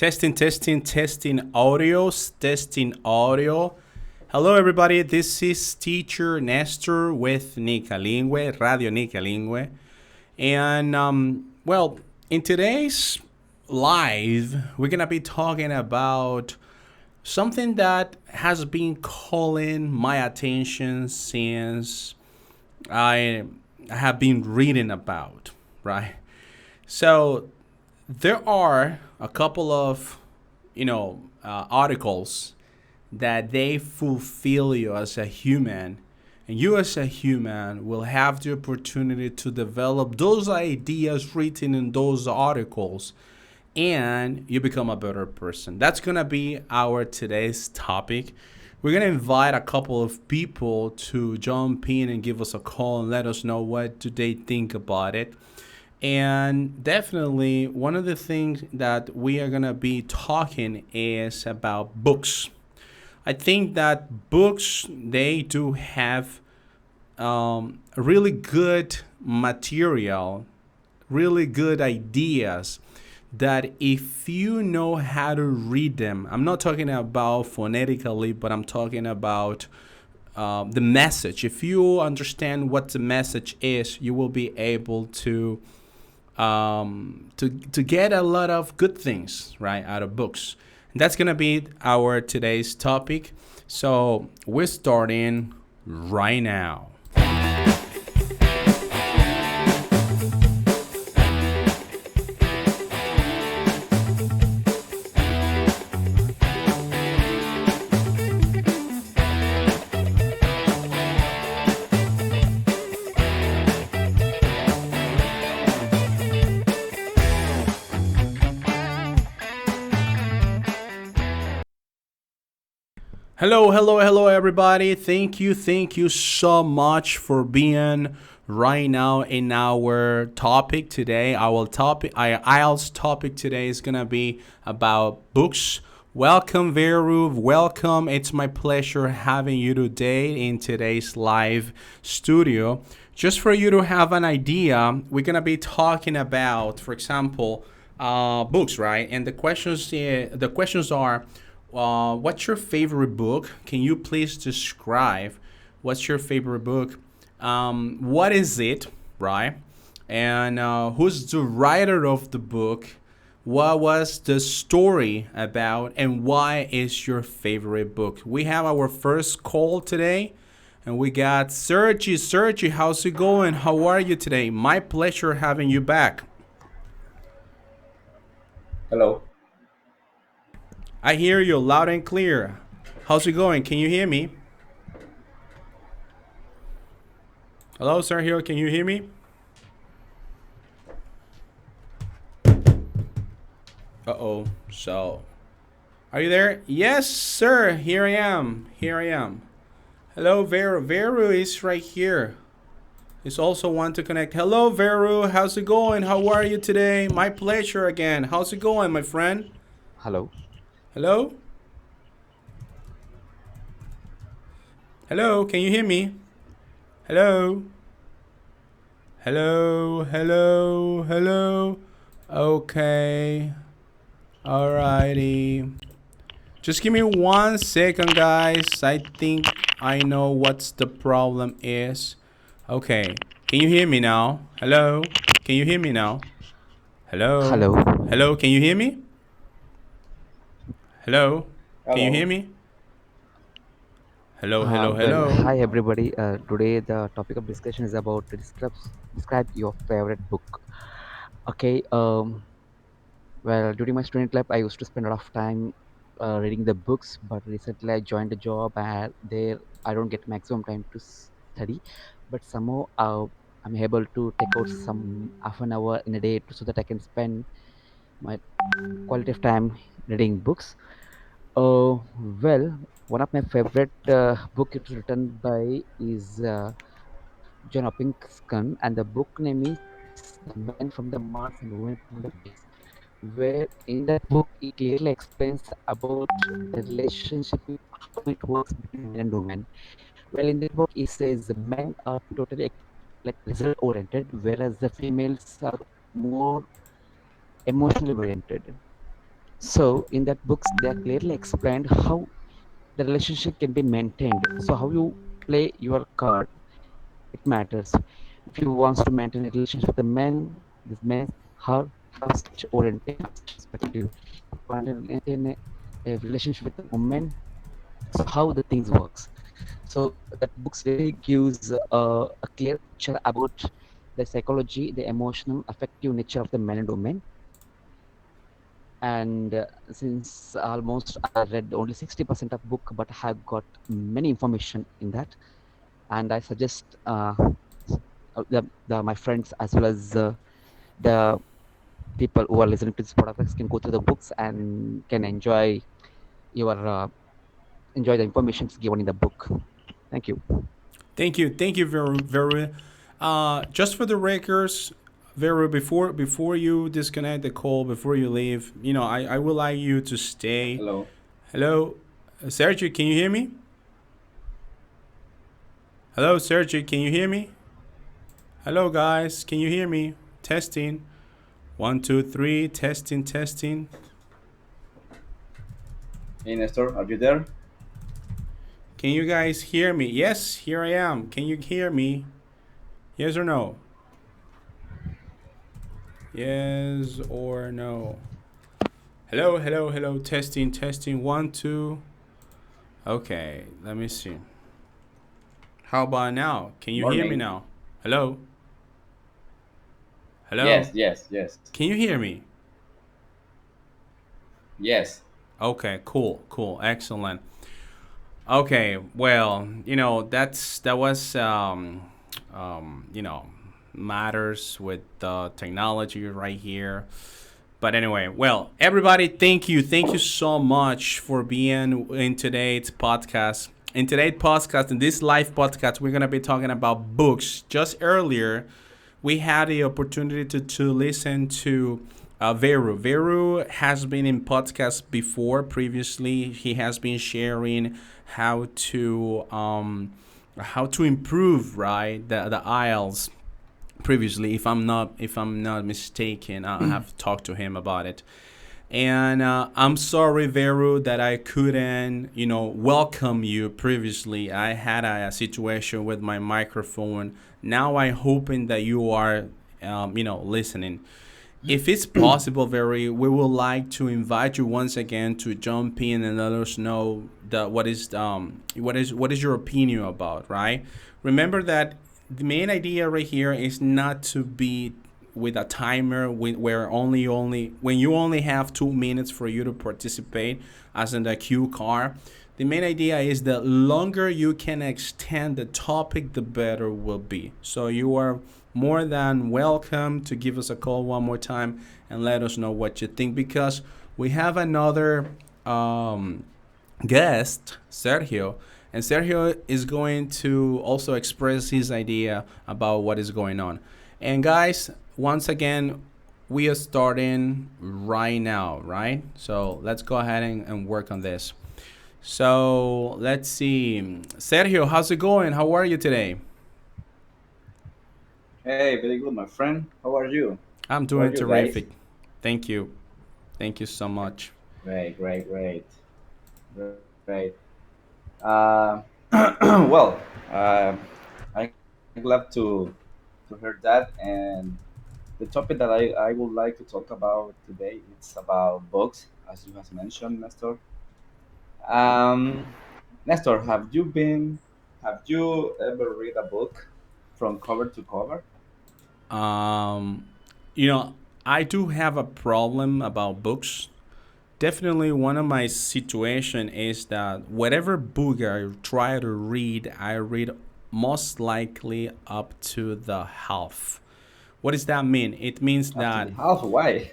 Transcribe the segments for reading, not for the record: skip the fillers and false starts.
Testing, testing, testing audios, testing audio. Hello, everybody. This is teacher Nestor with NICALINGUE, Radio NICALINGUE. And, in today's live, we're going to be talking about something that has been calling my attention since I have been reading about, right? So, there are a couple of, articles that they fulfill you as a human, and you as a human will have the opportunity to develop those ideas written in those articles, and you become a better person. That's gonna be our today's topic. We're gonna invite a couple of people to jump in and give us a call and let us know what do they think about it. And definitely, one of the things that we are going to be talking is about books. I think that books, they do have really good material, really good ideas that if you know how to read them, I'm not talking about phonetically, but I'm talking about the message. If you understand what the message is, you will be able to get a lot of good things right out of books. And that's gonna be our today's topic. So we're starting right now. Hello, everybody. Thank you so much for being right now in our topic today. Our IELTS topic today is gonna be about books. Welcome, Veru. Welcome. It's my pleasure having you today in today's live studio. Just for you to have an idea, we're gonna be talking about, for example, books, right? And the questions are. What's your favorite book? Can you please describe what's your favorite book? What is it, right? And who's the writer of the book? What was the story about? And why is your favorite book? We have our first call today, and we got Sergi. Sergi, how's it going? How are you today? My pleasure having you back. Hello. I hear you loud and clear. How's it going? Can you hear me? Hello, Sergio. Can you hear me? Uh-oh. So, are you there? Yes, sir. Here I am. Here I am. Hello, Veru. Veru is right here. He's also want to connect. Hello, Veru. How's it going? How are you today? My pleasure again. How's it going, my friend? Hello. Hello? Hello? Can you hear me? Hello? Hello. Okay. Alrighty. Just give me 1 second, guys. I think I know what's the problem is. Okay. Can you hear me now? Hello? Can you hear me now? Hello? Hello. Hello? Can you hear me? Hello? Can you hear Hello. me? Hello. Hi everybody. Today the topic of discussion is about to describe your favorite book. Okay. Well, during my student life, I used to spend a lot of time reading the books, but recently I joined a job, and there I don't get maximum time to study. But somehow I'm able to take out some half an hour in a day so that I can spend my quality of time reading books. Well, one of my favorite book it's written by is John Hopkins, and the book name is "The Man from the Mars and Woman from the Space." Where in that book he clearly explains about the relationship, how it works between men and women. Well, in that book he says the men are totally like result oriented, whereas the females are more emotionally oriented. So in that books, they are clearly explained how the relationship can be maintained. So how you play your card, it matters. If you wants to maintain a relationship with a man, this man her trust orientation, trust perspective. If you want to maintain a relationship with a woman, so how the things works. So that books really gives a clear picture about the psychology, the emotional, affective nature of the man and woman. And since almost I read only 60% of book, but I have got many information in that, and I suggest my friends as well as the people who are listening to this podcast can go through the books and can your enjoy the information given in the book. Thank you. Thank you very, very. Just for the records, Vero, before you disconnect the call, before you leave, I would like you to stay. Hello. Hello, Sergio, can you hear me? Hello, Sergio, can you hear me? Hello, guys, can you hear me? Testing. 1, 2, 3. Testing, testing. Hey, Nestor, are you there? Can you guys hear me? Yes, here I am. Can you hear me? Yes or no? Yes or no? Hello, hello, hello. Testing, testing. 1, 2. Okay, let me see. How about now? Can you hear me Morning. now? Hello? Hello? Yes, yes, yes, Can you hear me? yes. Okay, cool, cool, excellent. Okay, well, that was matters with the technology right here. But anyway, well, everybody, thank you so much for being in today's podcast. In this live podcast, we're gonna be talking about books. Just earlier, we had the opportunity to listen to Veru. Veru has been in podcasts before. Previously, he has been sharing how to improve, right, the IELTS. Previously, if I'm not mistaken, I have talked to him about it. And I'm sorry, Veru, that I couldn't, welcome you previously. I had a situation with my microphone. Now I'm hoping that you are, listening. If it's possible, Veru, we would like to invite you once again to jump in and let us know what is your opinion about, right? Remember that the main idea right here is not to be with a timer where only when you only have 2 minutes for you to participate, as in the cue card. The main idea is the longer you can extend the topic, the better will be. So you are more than welcome to give us a call one more time and let us know what you think, because we have another guest, Sergio, and Sergio is going to also express his idea about what is going on. And guys, once again, we are starting right now, right? So let's go ahead and work on this. So let's see. Sergio, how's it going? How are you today? Hey, very good, my friend. How are you? I'm How are doing you guys? terrific. Thank you. Thank you so much. Great, great, great, great. Uh, well, I'm glad to hear that. And the topic that I would like to talk about today is about books, as you have mentioned, Nestor. Um, Nestor, have you ever read a book from cover to cover? Um, you know, I do have a problem about books. Definitely one of my situation is that whatever book I try to read, I read most likely up to the half. What does that mean? It means Up to that the half? Why?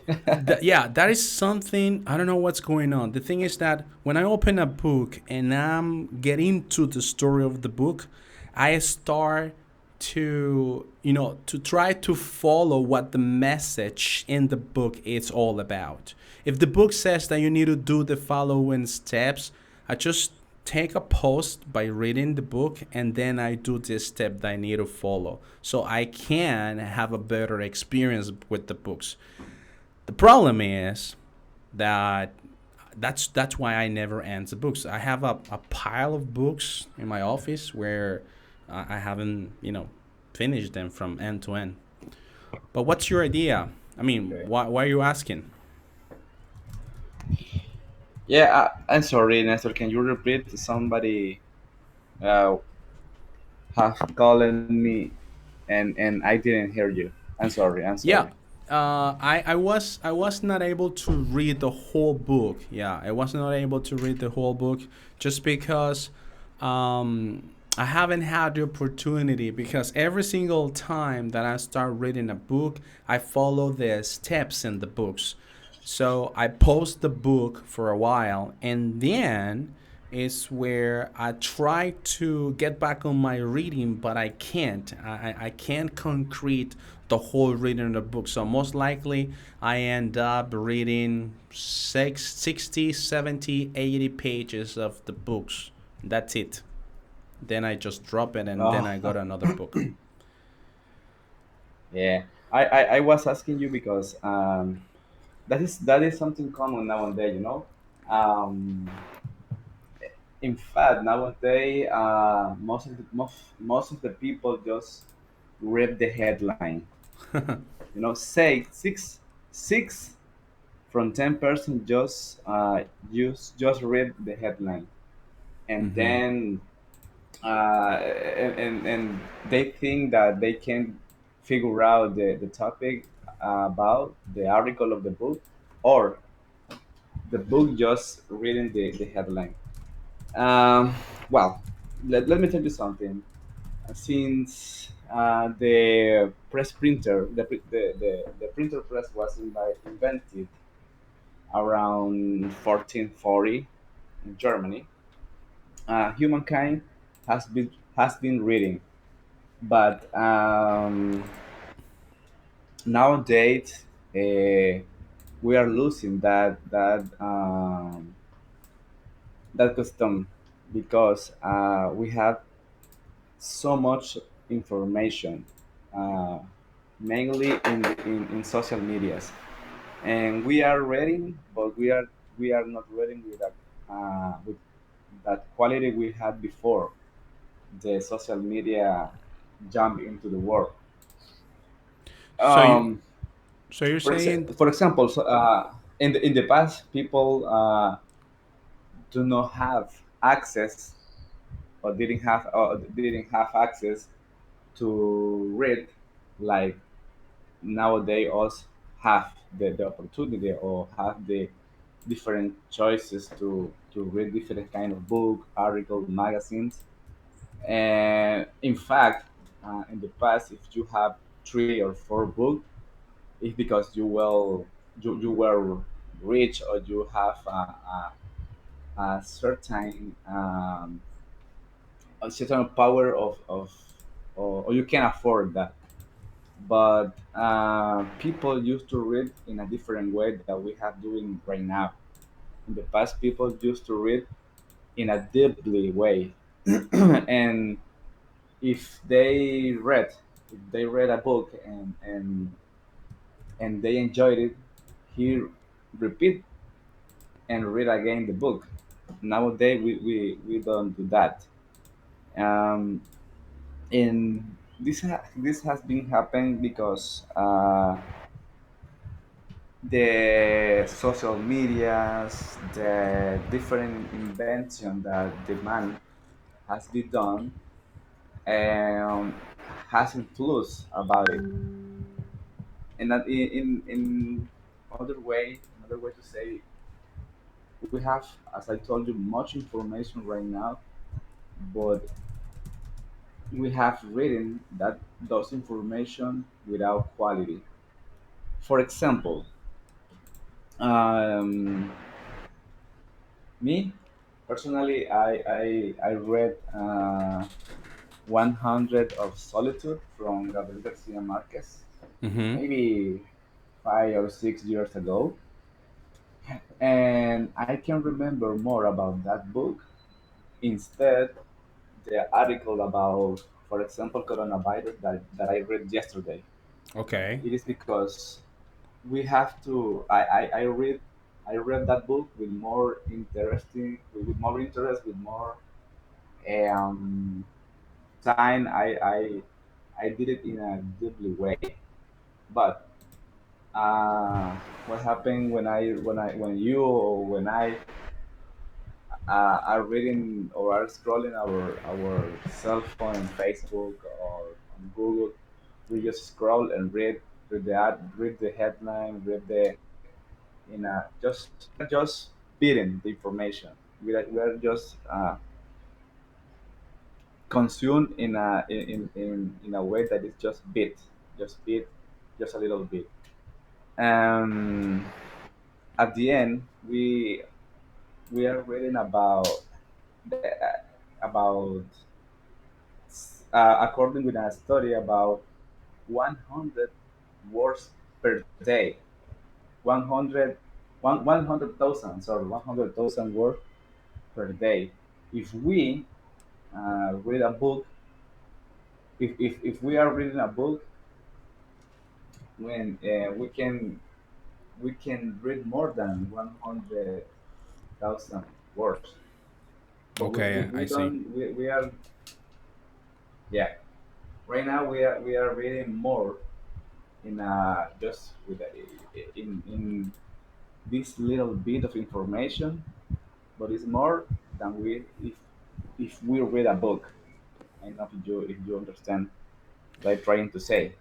yeah, that is something I don't know what's going on. The thing is that when I open a book and I'm getting to the story of the book, I start to try to follow what the message in the book is all about. If the book says that you need to do the following steps, I just take a post by reading the book and then I do this step that I need to follow so I can have a better experience with the books. The problem is that that's why I never end the books. I have a pile of books in my office where I haven't finished them from end to end. But what's your idea? I mean, Okay. why are you asking? Yeah, I'm sorry, Nestor. Can you repeat? Somebody uh, have calling me, and I didn't hear you. I'm sorry. I'm Yeah, sorry. I was not able to read the whole book. Yeah, I was not able to read the whole book just because I haven't had the opportunity. Because every single time that I start reading a book, I follow the steps in the books. So I post the book for a while, and then is where I try to get back on my reading, but I can't. I can't concrete the whole reading of the book. So most likely I end up reading 60, 70, 80 pages of the books. That's it. Then I just drop it and then Oh, I go to another book. yeah. I was asking you because that is something common nowadays. Um, in fact, nowadays, most of the people just read the headline. Say six from 10% just read the headline, and Mm-hmm. then and they think that they can figure out the topic about the article of the book, or the book just reading the headline. Um, well, let me tell you something. Since the press printer, the printer press was invented around 1440 in Germany, humankind has been reading, but nowadays we are losing that custom because we have so much information, uh, mainly in social medias, and we are reading, but we are not reading with that quality we had before the social media jump into the world. So you Um, so you're for, saying for example, so, in the past, people do not have access, or didn't have access to read like nowadays us have the opportunity, or have the different choices to read different kind of book, article, magazines. And in fact, in the past, if you have 3 or 4 books, it's because you were rich, or you have a certain power or you can afford that. But people used to read in a different way that we have doing right now. In the past, people used to read in a deeply way, and if they read a book, and they enjoyed it, he repeat and read again the book. Nowadays, we don't do that. Um, and this has been happening because the social medias, the different invention that the man has been done, um, has influence about it. And that in another way to say, we have, as I told you, much information right now, but we have written that those information without quality. For example, um, me personally, I read 100 of Solitude from Gabriel Garcia Marquez, mm-hmm. maybe 5 or 6 years ago, and I can remember more about that book instead the article about, for example, coronavirus that I read yesterday. Okay. It is because we have to. I read I read that book with more interesting, with more interest, with more um, time. I did it in a deeply way. But what happened when you or when I are reading or are scrolling our cell phone on Facebook or on Google, we just scroll and read the ad, read the headline, read the in a just we are just beating the information. We are just consumed in a way that is just bit, just a little bit. Um, at the end, we are reading the, about according with a study about 100 words per day. 100 100,000, sorry, 100,000 words per day. If we read a book, if we are reading a book, when we can read more than 100,000 words, but Okay, we I see. don't we are, yeah, right now we are reading more in just with in this little bit of information, but it's more than we if we read a book. I don't know if you understand what I'm trying to say.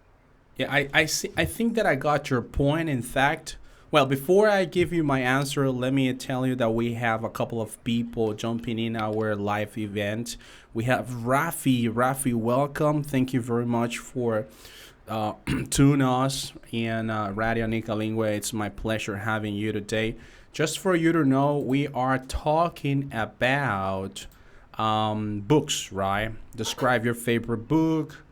Yeah, I see. I think that I got your point. In fact, well, before I give you my answer, let me tell you that we have a couple of people jumping in our live event. We have Rafi. Rafi, welcome. Thank you very much for tune us in Radio NICALINGUE. It's my pleasure having you today. Just for you to know, we are talking about books, right? Describe your favorite book,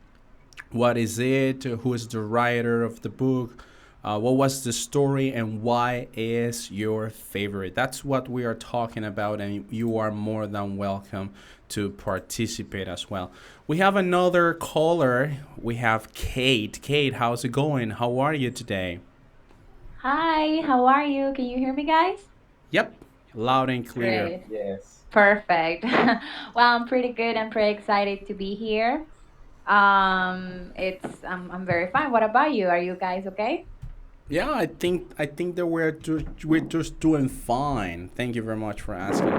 what is it, who is the writer of the book, what was the story, and why is your favorite. That's what we are talking about, and you are more than welcome to participate as well. We have another caller. We have Kate. Kate, how's it going? How are you today? Hi, how are you? Can you hear me, guys? Yep, loud and clear. Great. Yes. Perfect. Well, I'm pretty good. I'm pretty excited to be here. I'm very fine. What about you? Are you guys okay? Yeah, I think that we're just doing fine. Thank you very much for asking.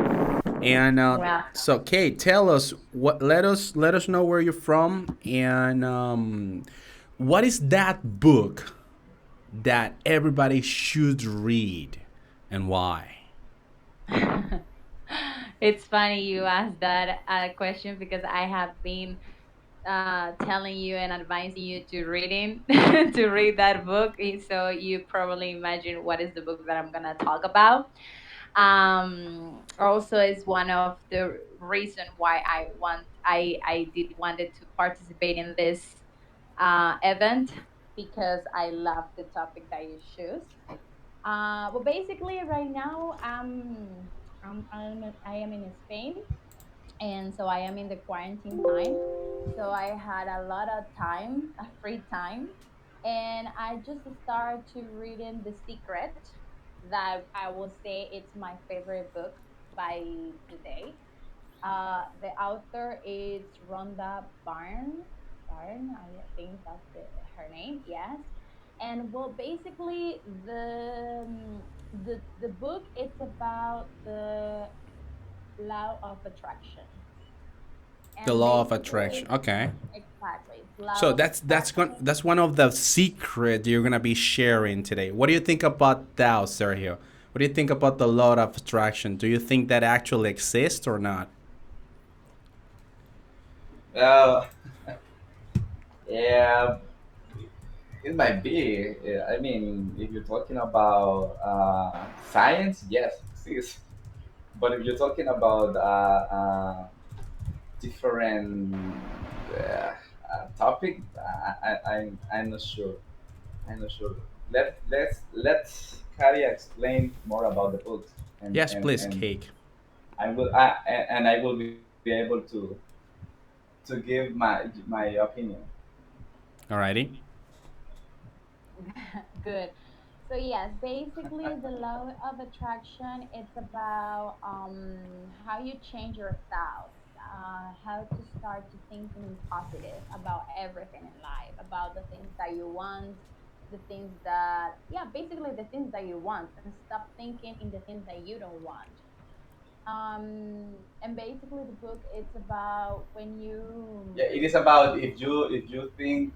And Well, so, Kate, tell us what. Let us know where you're from, and what is that book that everybody should read, and why? it's funny you asked that question because I have been telling you and advising you to reading to read that book. So you probably imagine what is the book that I'm gonna talk about. Also is one of the reason why I did wanted to participate in this event because I love the topic that you choose. But basically, right now, I am in Spain, and so I am in the quarantine time. So I had a lot of time, a free time, and I just started to reading The Secret. That I will say it's my favorite book by today. The author is Rhonda Byrne. Byrne, I think that's her name. Yes, and well, basically the book it's about the law of attraction, The and law of attraction. basically Okay. exactly it's law So of that's attraction. that's one of the secret you're gonna be sharing today. What do you think about that, Sergio? What do you think about the law of attraction? Do you think that actually exists or not? Uh, yeah, it might be. I mean, if you're talking about science, yes, it exists. But if you're talking about different topic, I'm not sure. I'm not sure. Let's Carrie explain more about the books, and Yes, and please, and cake. I will be able to give my opinion. Alrighty. Good. So yes, basically the law of attraction, it's about how you change your thoughts, how to start to thinking in positive about everything in life, about the things that you want, the things that, yeah, basically the things that you want, and stop thinking in the things that you don't want. And basically the book, it's about when Yeah, you, it is about if you think,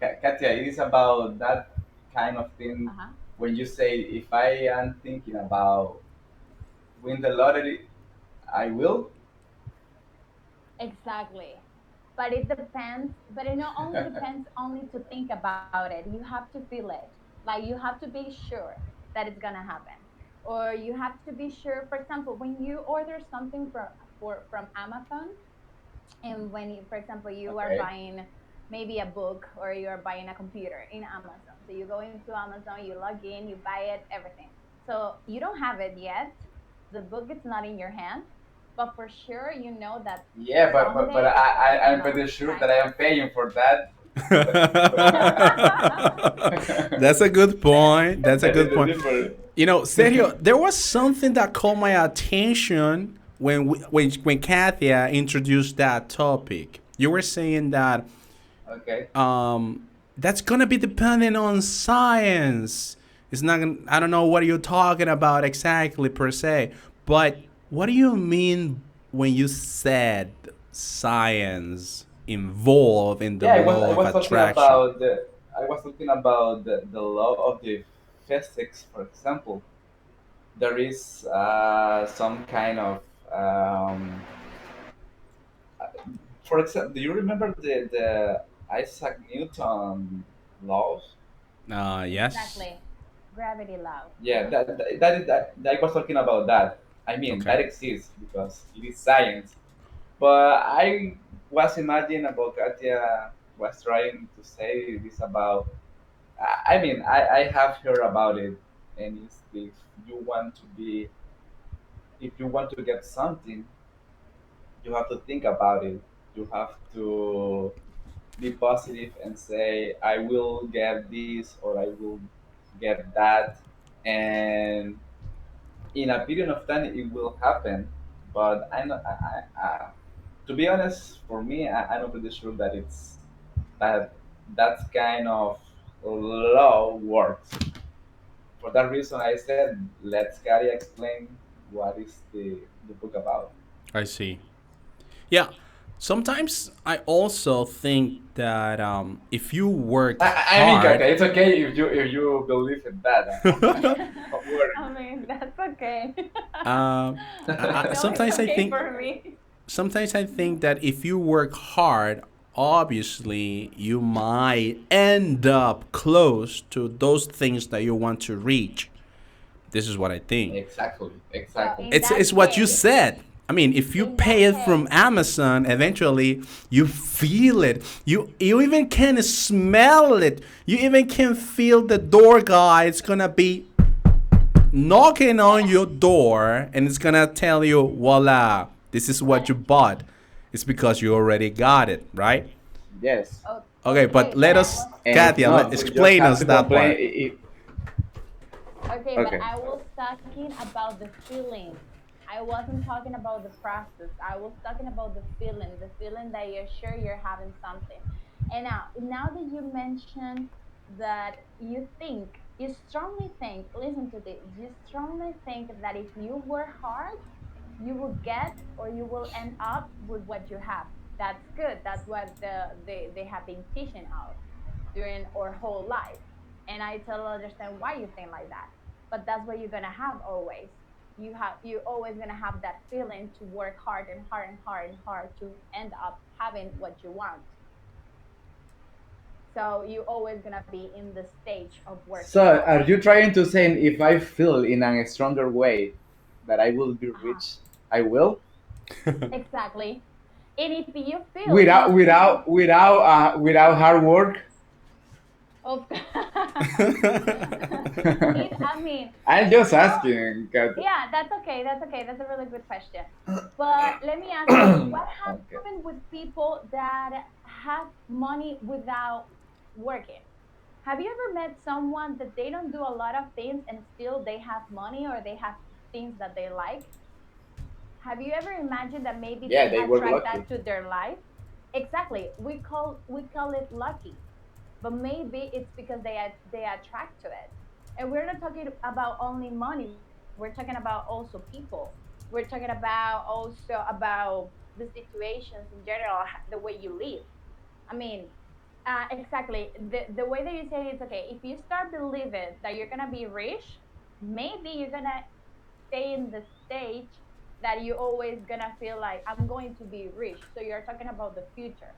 Katya, it is about that kind of thing uh-huh, when you say, if I am thinking about win the lottery, I will. exactly. But it depends, but it not only depends only to think about it, you have to feel it. Like you have to be sure that it's gonna happen, or you have to be sure, for example, when you order something from Amazon, and when you, for example, you are Okay. buying maybe a book or you're buying a computer in Amazon, so you go into Amazon, you log in, you buy it, everything. So you don't have it yet, the book is not in your hand, but for sure you know that Yeah, but someday it's gonna I'm come pretty up, sure that right? I am paying for that. That's a good point. That's a That is good the point. difference. Sergio, there was something that caught my attention when Katia introduced that topic. You were saying that Okay. that's gonna be dependent on science. It's not gonna, I don't know what you're talking about exactly per se, but what do you mean when you said science involved in the Yeah, I law of was talking attraction? about the law of the physics. For example, there is some kind of um, for example, do you remember the Isaac Newton laws? Yes. Exactly. Gravity law. Yeah, Uh-huh. that I was talking about that. I mean, Okay. that exists because it is science. But I was imagining about Katya was trying to say this about. I mean, I have heard about it, and it's if you want to be, if you want to get something, you have to think about it. You have to be positive and say, I will get this or I will get that, and in a period of time it will happen. But I'm not, to be honest, for me, I'm not pretty sure that it's that kind of law works. For that reason, I said, let's Gary explain what is the book about. I see. Yeah. Sometimes I also think that if you work I mean, Katya, hard, it's okay if you believe in that. Don't worry. I mean, that's okay. uh, No, it's sometimes I okay think for me. that if you work hard, obviously you might end up close to those things that you want to reach. This is what I think. Exactly, So exactly. in that It's what you case, said. I mean, if you in that pay it from case, Amazon, eventually you feel it. You even can smell it. You even can feel the door guy. It's gonna be knocking on your door, and it's gonna tell you, "Voila, this is what you bought." It's because you already got it, right? Yes. Okay, but okay, let but I us, was And if Katia, not, you just explain have us to that complain. part. okay, but Okay. I was talking about the feeling. I wasn't talking about the process. I was talking about the feeling that you're sure you're having something. And now that you mentioned that you strongly think, listen to this, you strongly think that if you work hard, you will get or you will end up with what you have. That's good. That's what they have been teaching us during our whole life. And I totally understand why you think like that. But that's what you're gonna have always. You always gonna have that feeling to work hard and hard and hard and hard to end up having what you want. So you always gonna be in the stage of working So, hard. are you trying to say if I feel in a stronger way that I will be Uh-huh. rich, I will? Exactly. And if you feel Without in without hard work? of it, I mean, I'm just well, asking. 'Cause- yeah, that's okay. That's okay. That's a really good question. But let me ask you, what okay. happened with people that have money without working? Have you ever met someone that they don't do a lot of things and still they have money or they have things that they like? Have you ever imagined that maybe Yeah, they they were attract that lucky. to their life? Exactly. We call it lucky, but maybe it's because they attract to it. And we're not talking about only money. We're talking about also people. We're talking about also about the situations in general, the way you live. I mean, exactly. The way that you say it is okay. If you start believing that you're gonna be rich, maybe you're gonna stay in the stage that you always gonna feel like I'm going to be rich. So you're talking about the future.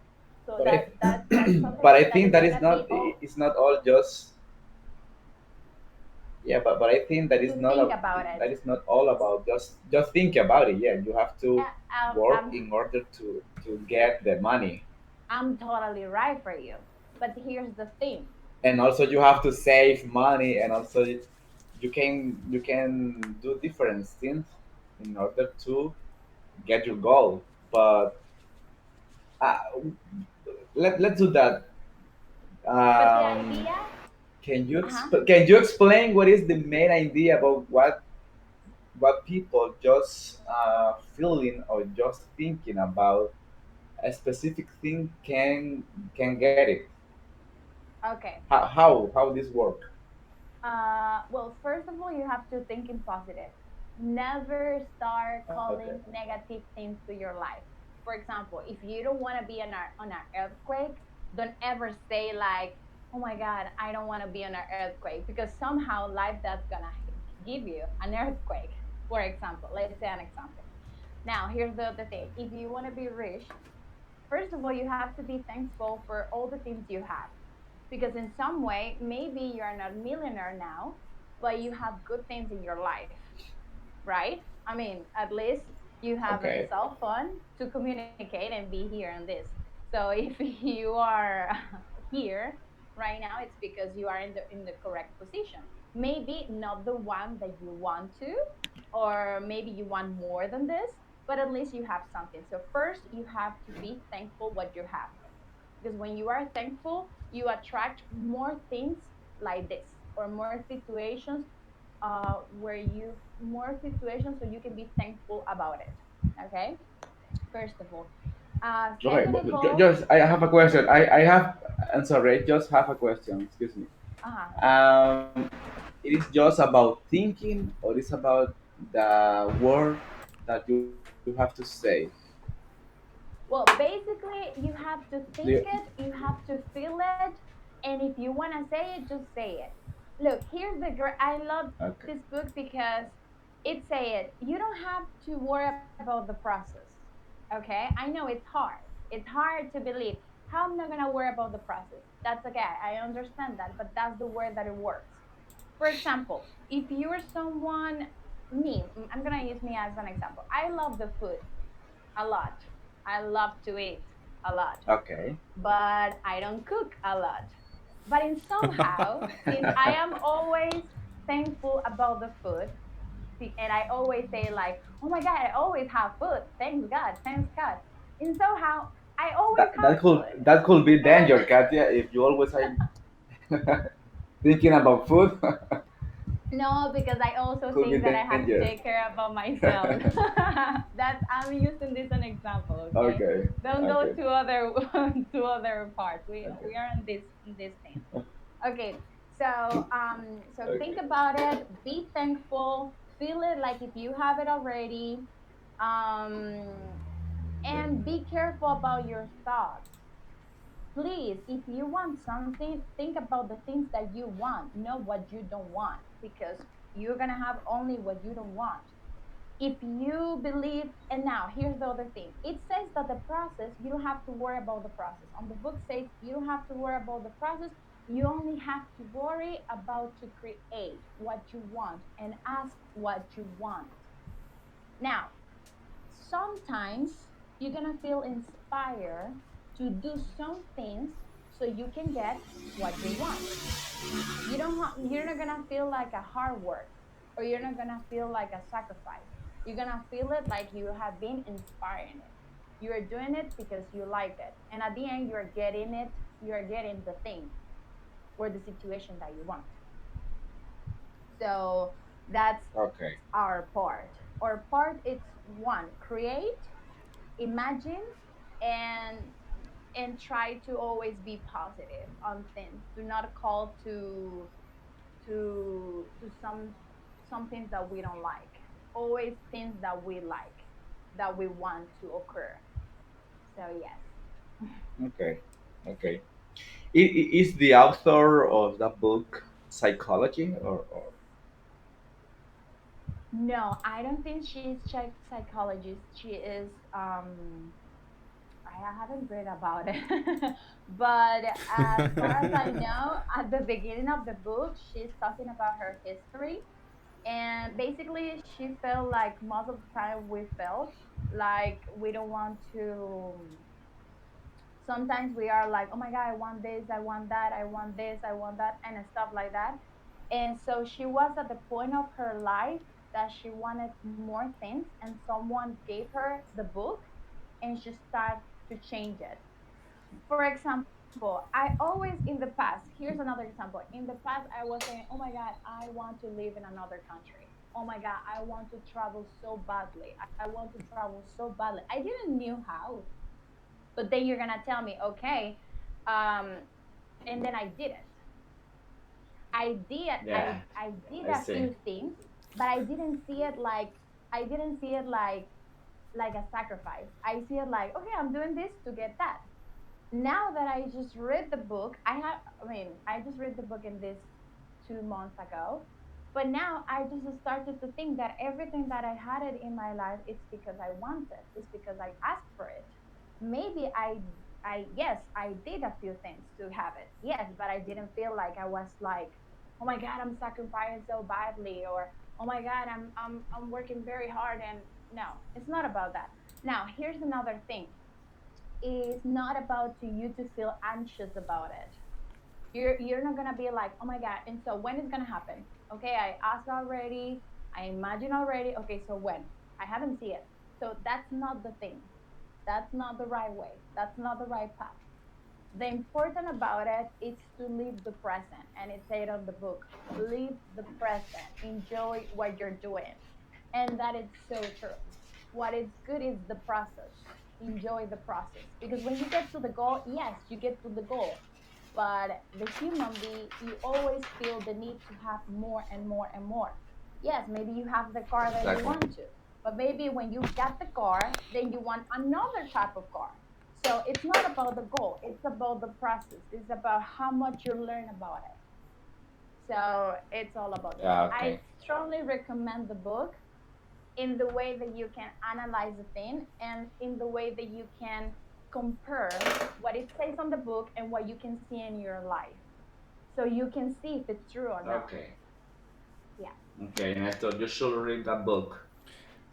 So But that's but something I that think is that is gonna not be all it's not all just, yeah, but I think that is to not think about it. that is not all about just think about it. Yeah, you have to Uh, work I'm in order to get the money, I'm totally right for you. But here's the thing. and also you have to save money, and also you can do different things in order to get your goal. But uh, let's do that. But the Um, idea, uh-huh. can you explain what is the main idea about what people just feeling or just thinking about a specific thing can get it? Okay. How this work? Well, first of all, you have to think in positive. Never start Okay. calling negative things to your life. For example, if you don't want to be on an earthquake, don't ever say like, "Oh my God, I don't want to be on an earthquake," because somehow life that's gonna give you an earthquake. For example, let's say an example. Now, here's the other thing: if you want to be rich, first of all, you have to be thankful for all the things you have because in some way maybe you're not a millionaire now but you have good things in your life, right? I mean, at least you have a Okay. cell phone to communicate and be here in this. So if you are here right now, it's because you are in the correct position, maybe not the one that you want to, or maybe you want more than this, but at least you have something. So first you have to be thankful what you have, because when you are thankful you attract more things like this, or more situations, where you more situations so you can be thankful about it. Okay, first of all. Okay, Second of but all, just I have a question. I have. I'm sorry. I just have a question. Excuse me. uh, Um, it is just about thinking, or it's about the word that you have to say. well, basically you have to Do you, think it, you have to feel it, and if you want to say it, just say it. Look, here's the great, I love okay. this book because it say it, you don't have to worry about the process. Okay, I know it's hard to believe how I'm not gonna worry about the process. That's okay, I understand that, but that's the word that it works. For example, if you're someone, me, I'm gonna use me as an example. I love the food a lot. I love to eat a lot, Okay. but I don't cook a lot. But in somehow, since I am always thankful about the food, and I always say like, "Oh my God, I always have food. Thanks God, thanks God." In somehow, I always have food. That could be And danger, Katia, if you always are thinking about food. no, because I also Could be think that I have to danger. take care about myself. That's I'm using this an example, okay? Okay. Don't go Okay. to other to other parts. Okay. We are in this thing. Okay. So so think Okay. about it, be thankful, feel it like if you have it already. Um and be careful about your thoughts. Please, if you want something, think about the things that you want, not what you don't want, because you're going to have only what you don't want. If you believe, and now here's the other thing, it says that the process, you don't have to worry about the process. On the book says you don't have to worry about the process. You only have to worry about to create what you want and ask what you want. Now, sometimes you're gonna feel inspired to do some things so you can get what you want. You're not gonna feel like a hard work, or you're not gonna feel like a sacrifice. You're gonna feel it like you have been inspiring it. You are doing it because you like it, and at the end you are getting it. You are getting the thing. for the situation that you want. So that's Okay. our part. Our part it's one, create, imagine, and try to always be positive on things. Do not call to some things that we don't like. Always things that we like, that we want to occur. So yes. Okay. Okay. Is the author of that book psychology or No, I don't think she's psychologist. She is I haven't read about it. But as far as I know, at the beginning of the book, she's talking about her history. And basically, she felt like most of the time we felt like we don't want to. Sometimes we are like, oh my God, I want this, I want that, I want this, I want that, and stuff like that. And so she was at the point of her life that she wanted more things, and someone gave her the book and she started to change it. For example, I always in the past, here's another example. In the past, I was saying, oh my God, I want to live in another country. Oh my God, I want to travel so badly. I want to travel so badly. I didn't knew how, but then you're gonna tell me, okay, um, and then I did it. yeah, I did I a see. few things, but I didn't see it like a sacrifice. I see it like, okay, I'm doing this to get that. Now that I just read the book, I just read the book in this 2 months ago. But now I just started to think that everything that I had it in my life, it's because I wanted, it's because I asked for it. Maybe yes, I did a few things to have it. Yes, but I didn't feel like I was like, oh my God, I'm sacrificing so badly, or oh my God, I'm working very hard. And no, it's not about that. Now, here's another thing, is not about to you to feel anxious about it. You're not gonna be like, oh my God, and so when is gonna happen? Okay, I asked already, I imagine already. Okay, so when? I haven't seen it. So that's not the thing. That's not the right way. That's not the right path. The important about it is to live the present, and it said on the book, live the present, enjoy what you're doing. And that is so true. What is good is the process. Enjoy the process, because when you get to the goal, yes, you get to the goal, but the human being, you always feel the need to have more and more and more. Yes, maybe you have the car that you Exactly. want to, but maybe when you get the car, then you want another type of car. So it's not about the goal, it's about the process, it's about how much you learn about it. So it's all about that. Yeah. I Okay. strongly recommend the book in the way that you can analyze the thing, and in the way that you can compare what it says on the book and what you can see in your life, so you can see if it's true or not. Okay. Yeah. Okay. And I thought you should read that book.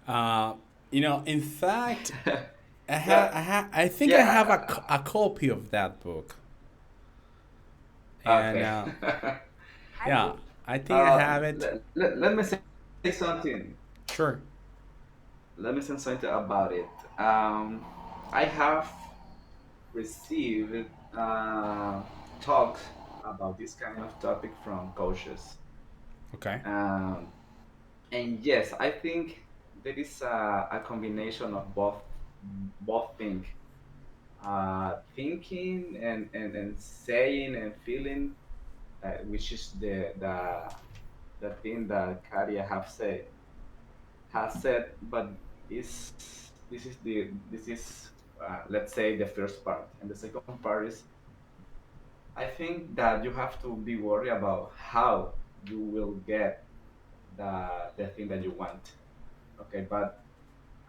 Uh, in fact, Yeah. I think I have Yeah. a copy of that book, and Okay. I yeah, think I think I have it. Let me say something. Sure. Let me say something about it. Um, I have received talks about this kind of topic from coaches. Okay. Um, and yes, I think there is a combination of both things. Thinking and saying and feeling, which is the thing that Karia have said has said, but is this is let's say the first part, and the second part is I think that you have to be worried about how you will get the thing that you want. Okay, but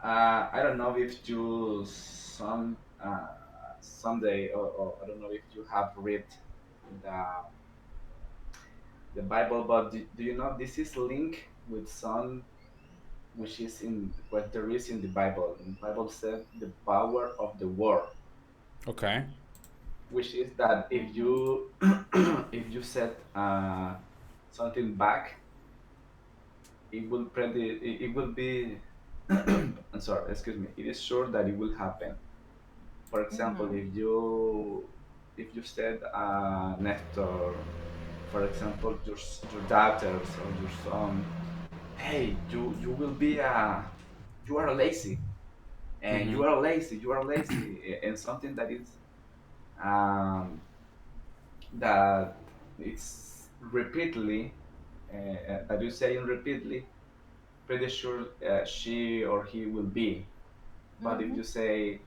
I don't know if you someday or I don't know if you have read the the Bible, but do you know this is linked with some which is in what there is in the Bible. And the Bible said the power of the word, Okay. which is that if mm-hmm. you if you set something back, it will be I'm sorry, excuse me. It is sure that it will happen. For example, Mm-hmm. if you said Nestor, for example, your daughters or your son, hey, you will be you are lazy, and Mm-hmm. you are lazy, and something that is um, that it's repeatedly that you say repeatedly, pretty sure she or he will be. But if Mm-hmm. you say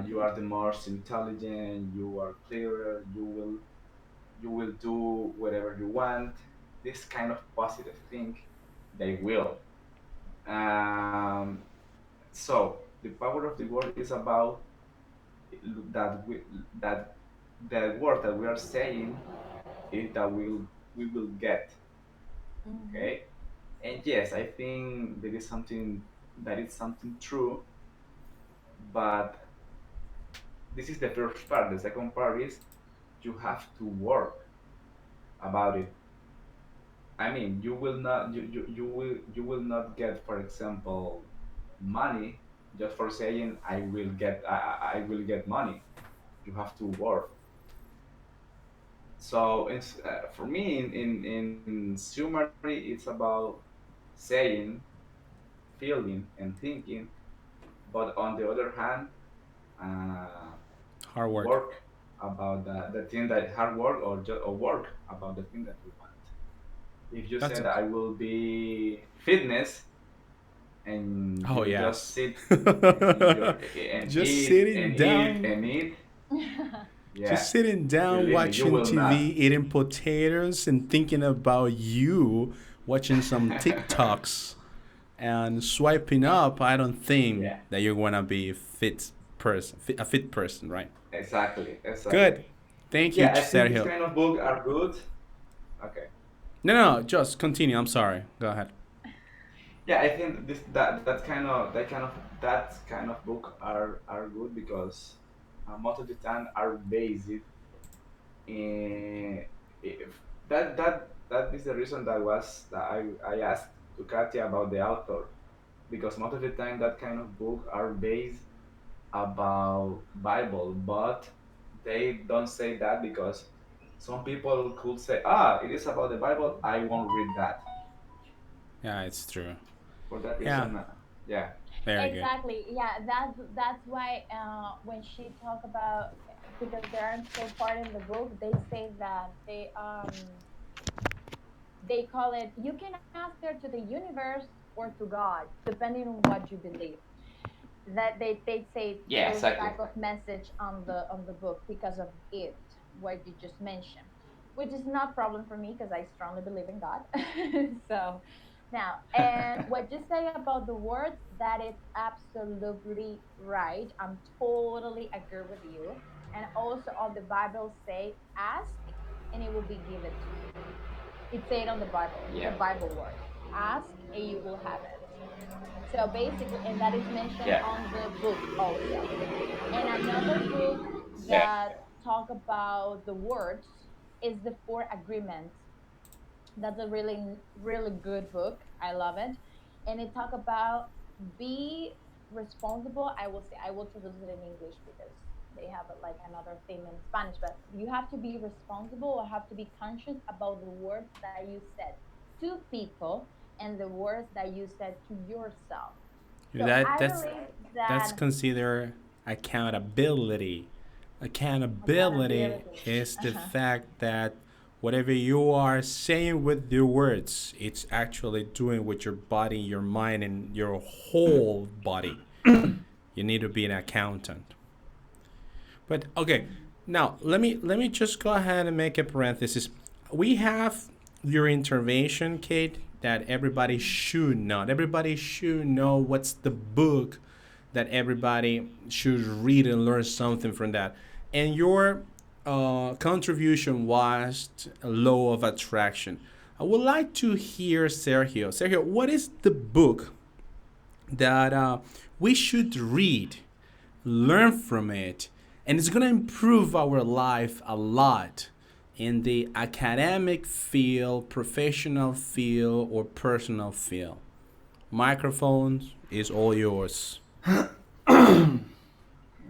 you are the most intelligent, you are clearer, you will do whatever you want. This kind of positive thing, they will. Um, so the power of the word is about that that the word that we are saying is that we will get. Mm-hmm. Okay, and yes, I think there is something that is something true, but this is the first part. The second part is you have to work about it. I mean, you will not get, for example, money just for saying I will get money. You have to work. So for me, in summary, it's about saying, feeling, and thinking. But on the other hand, uh, Hard work. work about the thing that hard work or work about the thing that you want. If you That's said it. I will be fitness and Oh you just yes. sit and you Just sitting and eat down, and eat, yeah, just sitting down believe me, you watching will not. TV, eating potatoes, and thinking about you, watching some TikToks and swiping up. I don't think Yeah, that you're gonna be a fit person, right? exactly, exactly. Good. Thank you, Yeah, I think this Sergio. kind of book are good. Okay. No, no, just continue. I'm sorry. Go ahead. Yeah, I think this that kind of book are good because most of the time are based in if that is the reason that I asked to Katia about the author, because most of the time that kind of book are based about Bible, but they don't say that because some people could say, it is about the Bible, I won't read that. Yeah, it's true. For that Yeah, reason, yeah. very good. Exactly. Yeah, that's why when she talk about, because there are still part in the book, they say that they call it, you can ask her to the universe or to God, depending on what you believe. That they say Yeah, those exactly. type of message on the book because of it, what you just mentioned, which is not problem for me because I strongly believe in God. So now, and what you say about the words, that is absolutely right. I'm totally agree with you. And also on the Bible say, ask and it will be given to you. It said on the Bible, the Yeah, Bible words, ask and you will have it. So basically, and that is mentioned yeah, on the book also. And another book yeah, that talk about the words is the Four Agreements. That's a really good book. I love it. And it talk about be responsible. I will say, I will traduce it in English because they have like another theme in Spanish, but you have to be responsible or have to be conscious about the words that you said to people and the words that you said to yourself. So That I that's believe that's that considered accountability. Accountability accountability. is the Uh-huh. fact that whatever you are saying with your words, it's actually doing with your body, your mind, and your whole body. You need to be an accountant. But okay, Mhm. now let me just go ahead and make a parenthesis. We have your intervention, Kate, that everybody Mhm. should know. Everybody should know what's the book that everybody should read and learn something from that. And your contribution was law of attraction. I would like to hear Sergio. Sergio, what is the book that we should read, learn from it, and it's going to improve our life a lot in the academic field, professional field, or personal field? Microphones is all yours.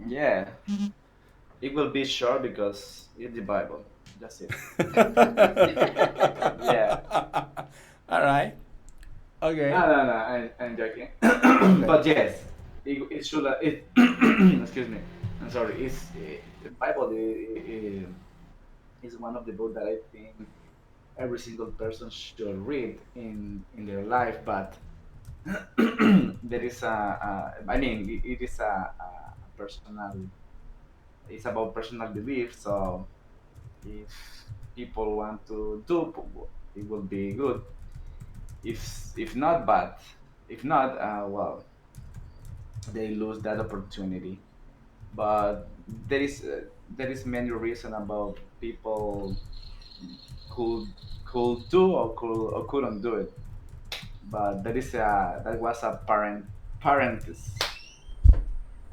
yeah. it will be short because it's the Bible. That's it. Yeah. All right. No, Okay. no, no. I'm joking. Okay. But yes, it should. It. Excuse me. I'm sorry. The Bible is one of the books that I think every single person should read in their life. But there is I mean, it is a personal. It's about personal belief. So if people want to do, it will be good. If not, but if not, well, they lose that opportunity. But there is many reason about people could could do or couldn't do it. But that was a parenthesis.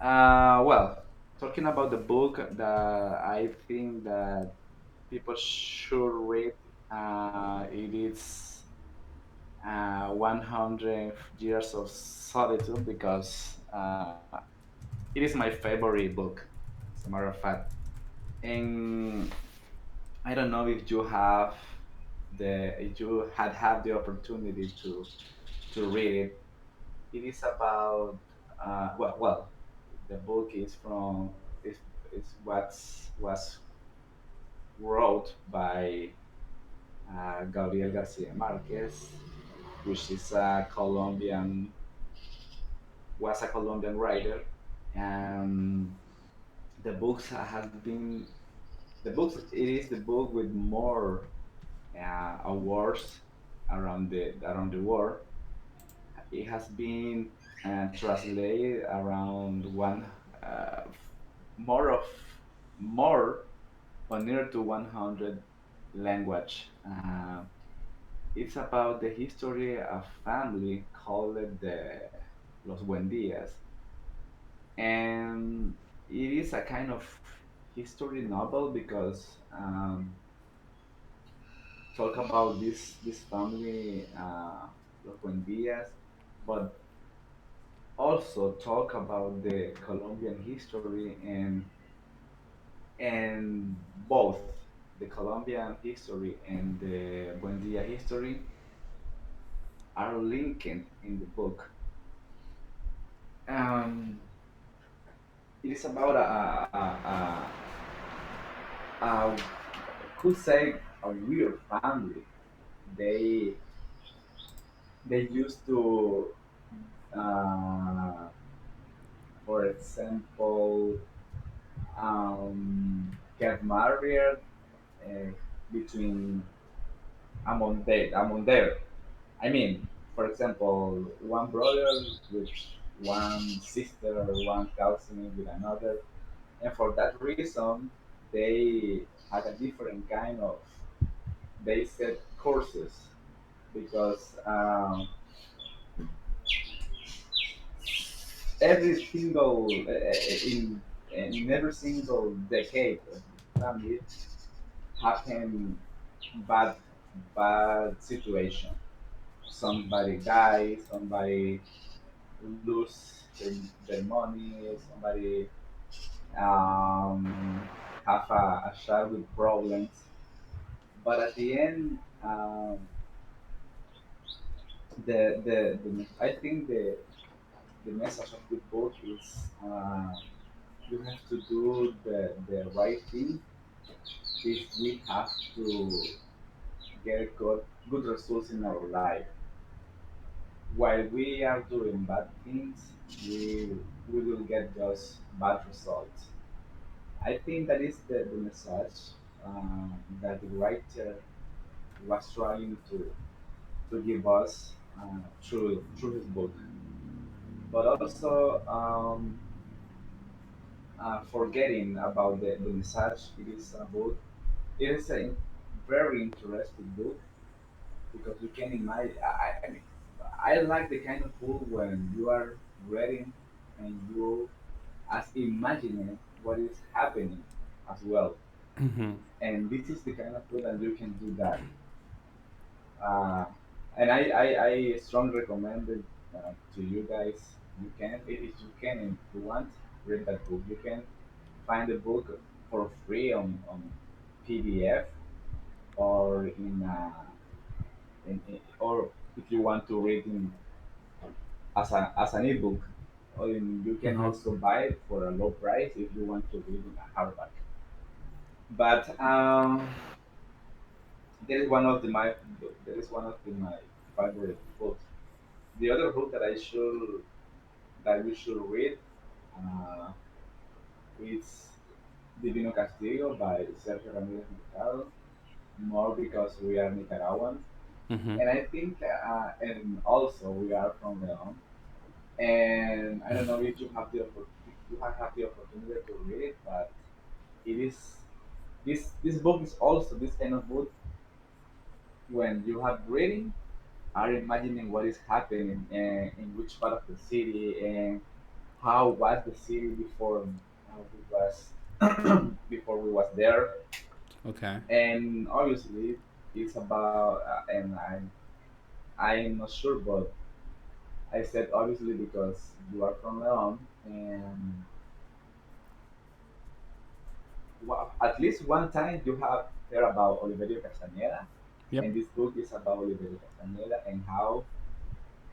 Well, talking about the book that I think that people should read, it is 100 Years of Solitude because it is my favorite book, as a matter of fact. And I don't know if you have if you had the opportunity to read it. It is about the book is is was wrote by Gabriel Garcia Marquez, which is a Colombian was a Colombian writer, and the books has been the books. It is the book with more awards around the world. It has been translated around one uh, more of more or near to 100 language. It's about the history of family called the Los Buendias, and it is a kind of history novel because talk about this family Los Buendias, but also talk about the Colombian history and both the Colombian history and the Buendia history are linked in the book. Um, it is about a could say a weird family. They they used to, uh, for example, get married uh, between among there. I mean, for example, one brother with one sister, one cousin with another, and for that reason, they had a different kind of they set courses because every single in every single decade of the family happen bad situation. Somebody dies, somebody lose their money, somebody um, have a child with problems. But at the end, I think the message of the book is you have to do the right thing if we have to get good results in our life. While we are doing bad things, we will get just bad results. I think that is the message that the writer was trying to give us through his book. But also forgetting about the message, it is a very interesting book because you can imagine. I mean, I like the kind of book when you are reading and you as imagining what is happening as well. And this is the kind of book that you can do that. Uh, and I strongly recommend it to you guys. You can, if you can, and if you want, read that book. You can find the book. for free on PDF or or if you want to read in as an ebook, or you can Mm-hmm. also buy it for a low price if you want to read in a hardback. But that is one of that is one of my favorite books. The other book that we should read uh, is Divino Castigo by Sergio Ramirez Mercado. More because we are Nicaraguans, Mm-hmm. and I think, and also we are from Leon. And I don't know if you have the opportunity to read it, but it is this book is also this kind of book when you have reading are imagining what is happening in which part of the city and how was the city before we was before we was there. Okay. And obviously it's about and I'm not sure, but I said obviously because you are from Leon, and at least one time you have heard about Oliverio Castañeda, Yep. and this book is about Oliverio Castañeda and how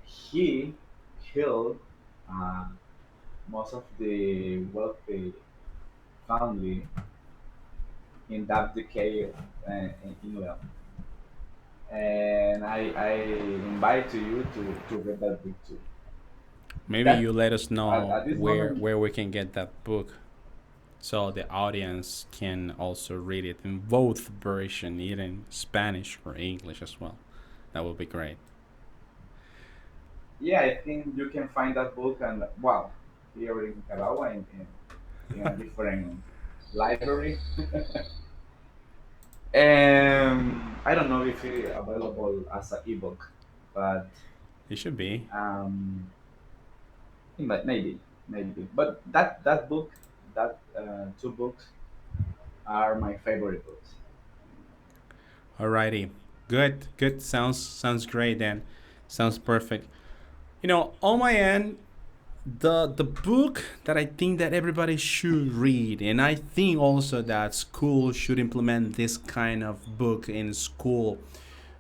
he killed uh, most of the wealthy family in that decade in England. And I invite to you to read that book too. Maybe That you let us know at this moment, where we can get that book so the audience can also read it in both version, either in Spanish or English as well. That would be great. yeah, I think you can find that book and wow, here in Nicaragua in a different library. I don't know if it's available as an ebook, but It should be. um, maybe, maybe. But that book, that two books are my favorite books. Alrighty. Good. Good. Sounds great then. Sounds perfect. On my end, the book that I think that everybody should read, and I think also that school should implement this kind of book in school.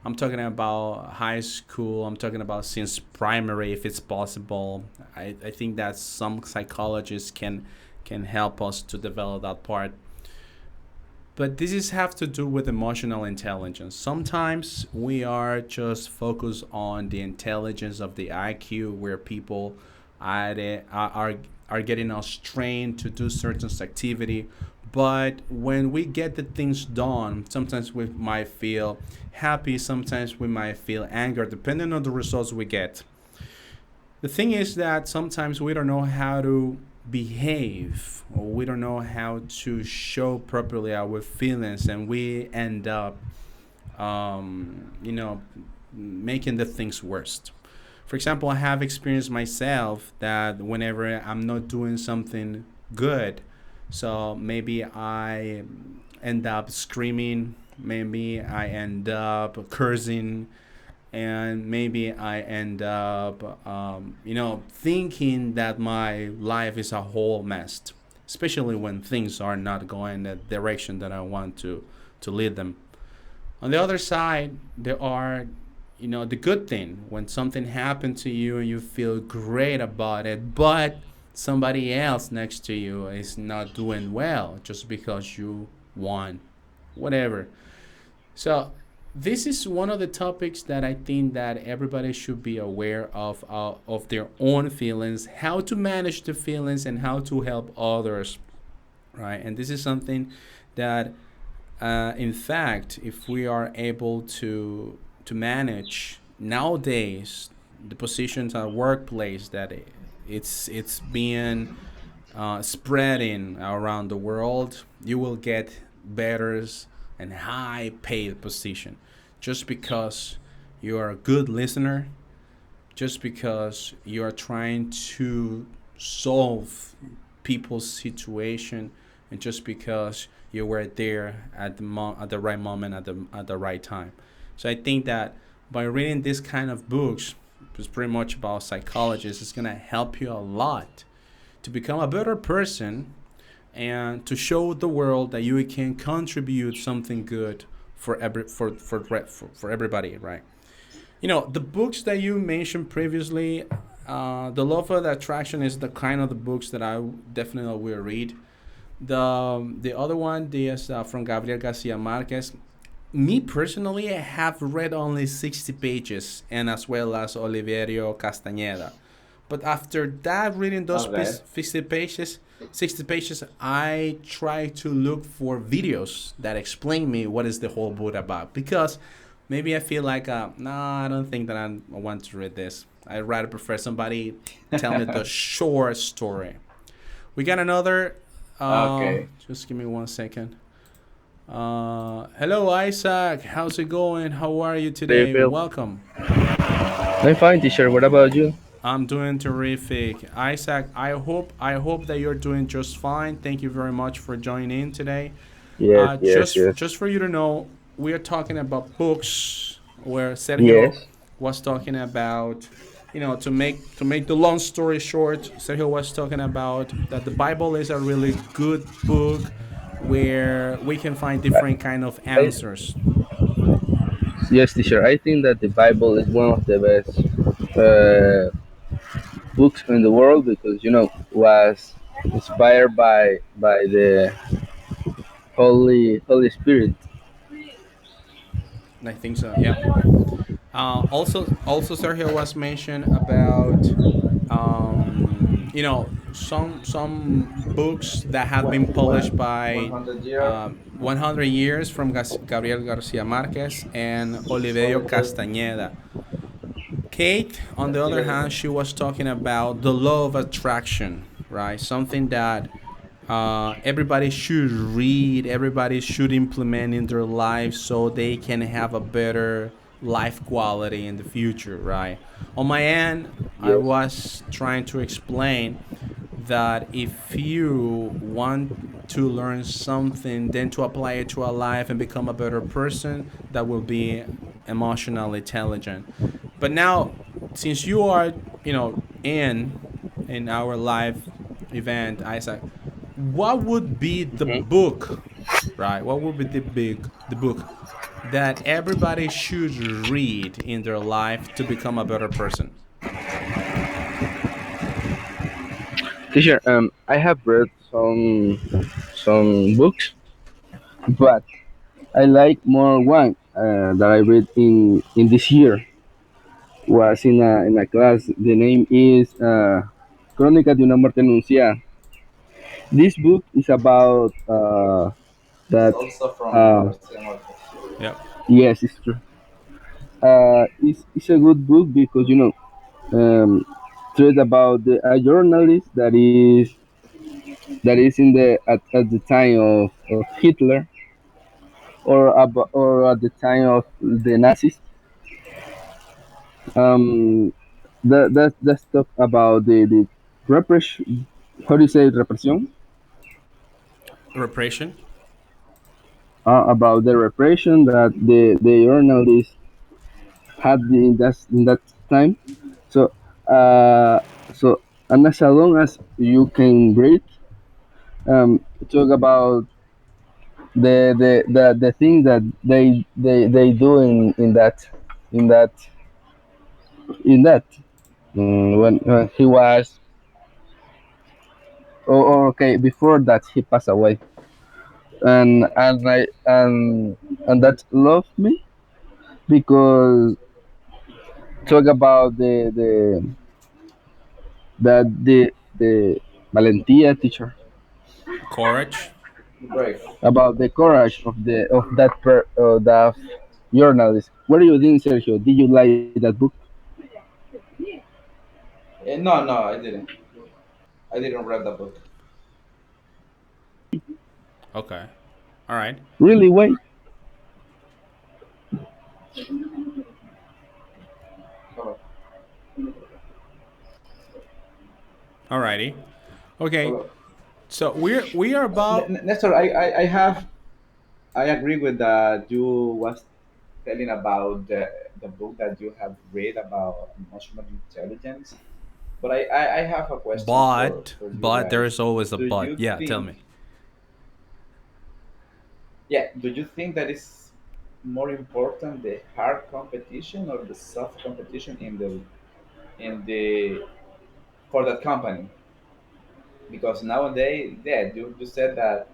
I'm talking about high school. I'm talking about since primary, if it's possible. I think that some psychologists can help us to develop that part. But this is have to do with emotional intelligence. Sometimes we are just focused on the intelligence of the IQ, where people are getting us trained to do certain activity. But when we get the things done, sometimes we might feel happy, sometimes we might feel anger, depending on the results we get. The thing is that sometimes we don't know how to behave, or we don't know how to show properly our feelings, and we end up you know making the things worse. For example, I have experienced myself that whenever I'm not doing something good, so maybe I end up screaming, maybe I end up cursing, and maybe I end up, thinking that my life is a whole mess, especially when things are not going the direction that I want to lead them. On the other side, there are, the good thing when something happened to you and you feel great about it, but somebody else next to you is not doing well just because you won, whatever. So this is one of the topics that I think that everybody should be aware of their own feelings, how to manage the feelings, and how to help others, right? And this is something that, in fact, if we are able to manage nowadays the positions at workplace that it's being spreading around the world, you will get better and high paid position just because you are a good listener, just because you are trying to solve people's situation, and just because you were there at at the right moment, at the right time. So I think that by reading this kind of books, it's pretty much about psychologists, it's gonna help you a lot to become a better person, and to show the world that you can contribute something good for for everybody, right? The books that you mentioned previously, the Love of the Attraction is the kind of the books that I definitely will read. The other one is from Gabriel Garcia Marquez. Me personally, I have read only 60 pages, and as well as Oliverio Castañeda. But after that, reading those Okay. 60 pages, I try to look for videos that explain me what is the whole book about. Because maybe I feel like, nah, I don't think that I want to read this. I'd rather prefer somebody tell me the short story. We got another. Okay. Just give me 1 second. Hello, Isaac. How's it going? How are you Do you today? feel? Welcome. I'm fine, teacher. What about you? I'm doing terrific. Isaac, I hope that you're doing just fine. Thank you very much for joining in today. Yes, yes, Just yes. for you to know, we are talking about books where Sergio Yes, was talking about, to make the long story short, Sergio was talking about that the Bible is a really good book where we can find different kind of I, answers. yes, teacher. I think that the Bible is one of the best books in the world because was inspired by the Holy Spirit. I think so. Yeah. Also, Sergio was mentioned about some books that have been published One by hundred year. 100 Years from Gabriel Garcia Marquez and Oliverio Castañeda. Kate, on the other hand, she was talking about the law of attraction, right? Something that everybody should read, everybody should implement in their life so they can have a better life quality in the future, right? On my end, I Yes. was trying to explain that if you want to learn something, then to apply it to a life and become a better person, that will be emotionally intelligent. But now, since you are, in our live event, Isaac, what would be the Mhm. book, right? What would be the book that everybody should read in their life to become a better person? Teacher, I have read some books, but I like more one that I read in this year. Was in a class. The name is Crónica de una muerte anunciada. This book is about It's that. also from Uh, Garcia Marquez. Yep. yes, it's true. It's a good book because it's about a journalist that is in at the time of Hitler or at the time of the Nazis. Um, that's talk about the repression. How do you say repression? Repression. About the repression that the journalists had in that time. So uh, so and as long as you can read, talk about the thing that they do in that in that when he was okay before that he passed away and that loved me because talk about the Valentia teacher Courage. Brave. about the courage of that journalist. What do you think, Sergio? Did you like that book? No, no, I didn't. I didn't read the book. Okay. All right. Really? Wait. Hello. All righty. Okay. Hello. So we are about. Nestor, I have I agree with that you was telling about the book that you have read about emotional intelligence. But I have a question But for you but there guys. is always a Do but. you Yeah. Tell think me. yeah, do you think that is more important the hard competition or the soft competition in the for that company? Because nowadays, yeah, you said that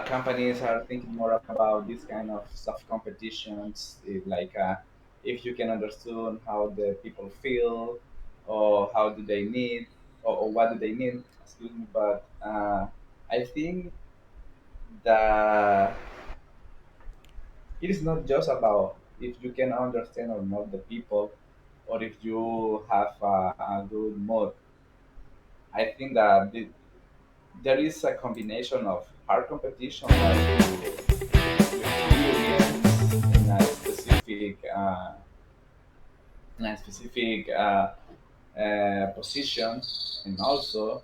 companies are thinking more about this kind of soft competitions, like if you can understand how the people feel, or how do they need, or what do they need. Excuse me, but I think that it is not just about if you can understand or not the people, or if you have a good mood. I think that there is a combination of hard competition, like your experience in a specific position, and also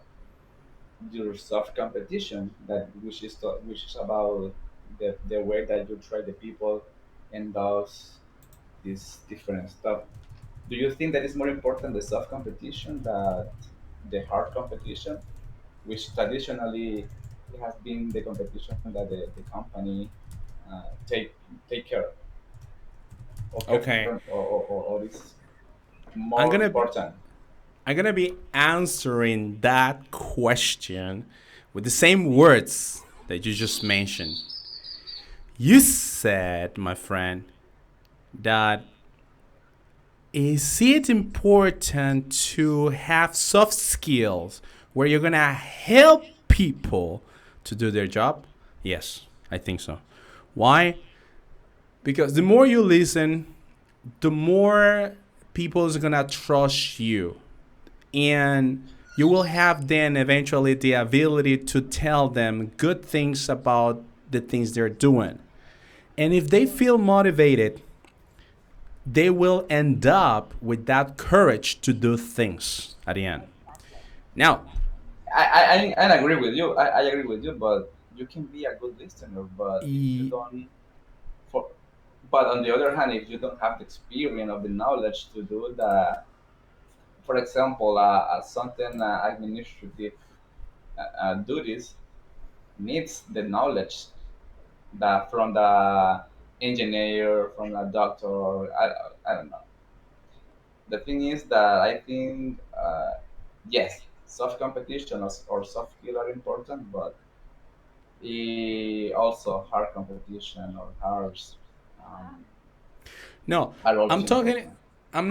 your soft competition, that which is about the way that you try the people and those this different stuff. Do you think that is more important the soft competition that the hard competition, which traditionally it has been the competition that the company take care or care Okay, or is I'm more gonna important? I'm gonna be answering that question with the same words that you just mentioned. You said, my friend, that is it important to have soft skills where you're gonna help people to do their job? Yes, I think so. Why? Because the more you listen, the more people is gonna trust you, and you will have then eventually the ability to tell them good things about the things they're doing. And if they feel motivated, they will end up with that courage to do things at the end. Exactly. Now, I agree with you. I agree with you, but you can be a good listener, but if you e- don't, for, but on the other hand, if you don't have the experience of the knowledge to do the, for example, something administrative duties needs the knowledge that from the engineer, from the doctor. I don't know. The thing is that I think yes, soft competition or soft skill are important, but also hard competition or hard um, Yeah. no, are I'm also talking. important. I'm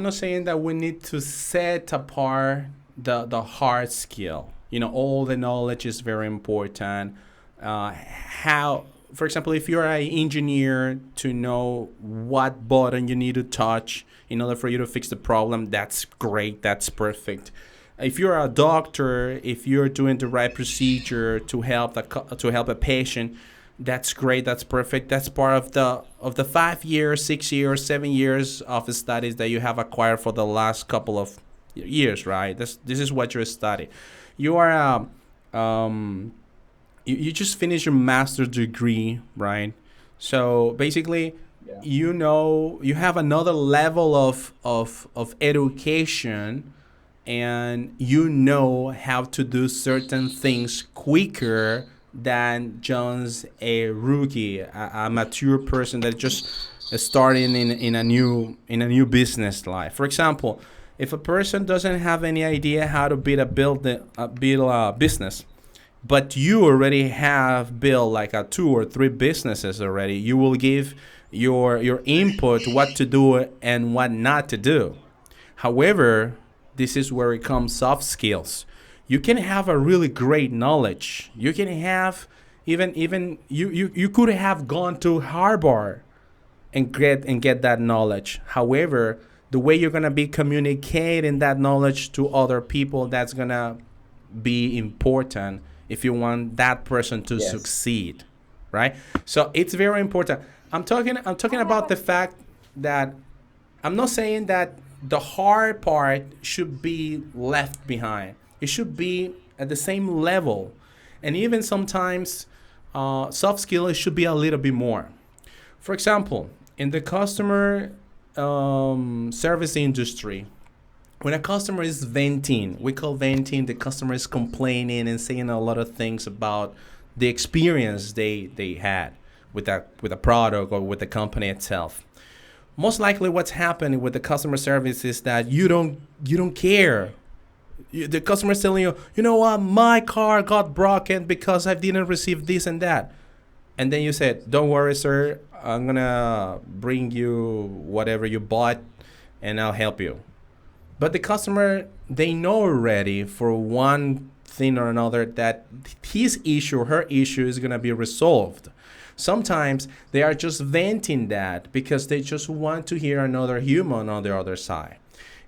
not saying that we need to set apart the hard skill. All the knowledge is very important. How, for example, if you're an engineer, to know what button you need to touch in order for you to fix the problem, that's great. That's perfect. If you're a doctor, if you're doing the right procedure to help a patient, that's great. That's perfect. That's part of the 5 years, 6 years, 7 years of studies that you have acquired for the last couple of years, right? This is what you're studying. You are you just finished your master's degree, right? So basically, Yeah. you have another level of education, and you know how to do certain things quicker than just a rookie, a mature person that just starting in a new business life. For example, if a person doesn't have any idea how to build a business, but you already have built like a two or three businesses already, you will give your input what to do and what not to do. However, this is where it comes soft skills. You can have a really great knowledge. You can have even you could have gone to Harvard and get that knowledge. However, the way you're gonna be communicating that knowledge to other people, that's gonna be important if you want that person to Yes. succeed, right? So it's very important. I'm talking I have about a the fact that I'm not saying that the hard part should be left behind. It should be at the same level, and even sometimes soft skills should be a little bit more. For example, in the customer service industry, when a customer is venting, we call venting, the customer is complaining and saying a lot of things about the experience they had with a product or with the company itself. Most likely what's happening with the customer service is that you don't care. The customer's telling you, you know what, my car got broken because I didn't receive this and that. And then you said, don't worry, sir, I'm gonna bring you whatever you bought and I'll help you. But the customer, they know already for one thing or another that his issue or her issue is gonna be resolved. Sometimes they are just venting that because they just want to hear another human on the other side.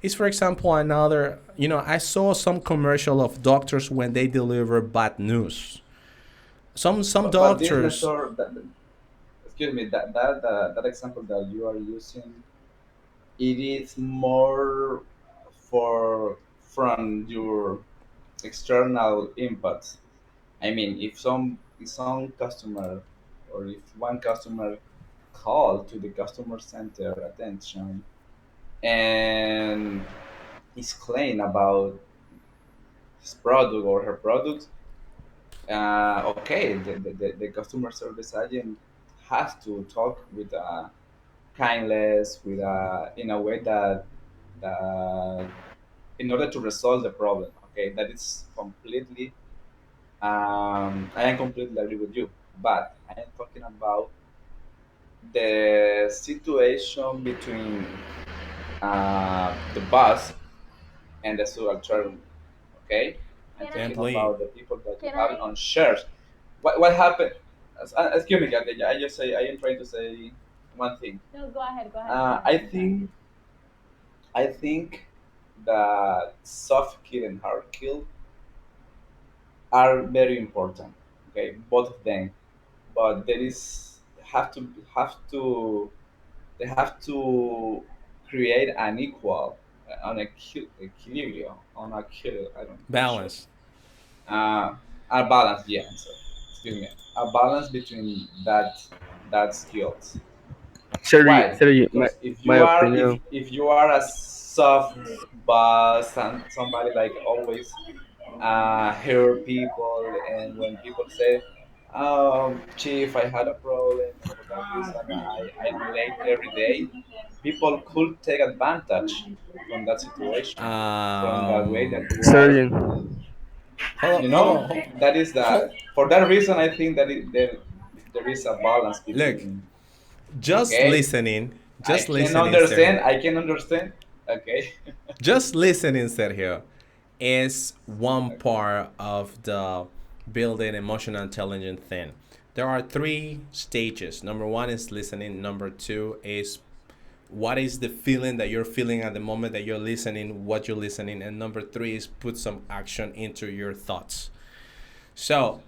It's, for example, another, I saw some commercial of doctors when they deliver bad news. Some But this doctors. Nestor, excuse me, that example that you are using, it is more for from your external inputs. I mean, if some customer or if one customer call to the customer center attention and is claim about his product or her product, okay, the customer service agent has to talk with kindness, with in a way that in order to resolve the problem. Okay, that is completely. I am completely agree with you, but I am talking about the situation between the boss and the subaltern. Okay, I'm Can talking I? Simply. about the people that you Can have I? on shares. What happened? Excuse me, Kate, I just say I am trying to say one thing. No, go ahead. Go ahead. Go Uh, ahead. I I'm sorry. think I think that soft kill and hard kill are very important. Okay, both of them, but there is have to they have to create an equal equilibrium on a kill. I'm not sure. Balance. Uh, a balance, yeah. So, excuse me, a balance between that skills. Sergi, Why? Sergi, Because if my you are opinion. if you are a soft boss and somebody like always hear people, and when people say, chief, I had a problem and for that reason I late every day, people could take advantage from that situation, from that way that you are, Sergi, Hold on, you hold know, on, hold, that is hold. that. For that reason I think that there is a balance Look, between. just Okay, listening, I just can listening, Sergio. understand. I can understand. Okay. Just listening, Sergio, is one Okay. part of the building emotional intelligence thing. There are three stages. Number one is listening. Number two is what is the feeling that you're feeling at the moment that you're listening, what you're listening. And number three is put some action into your thoughts. So,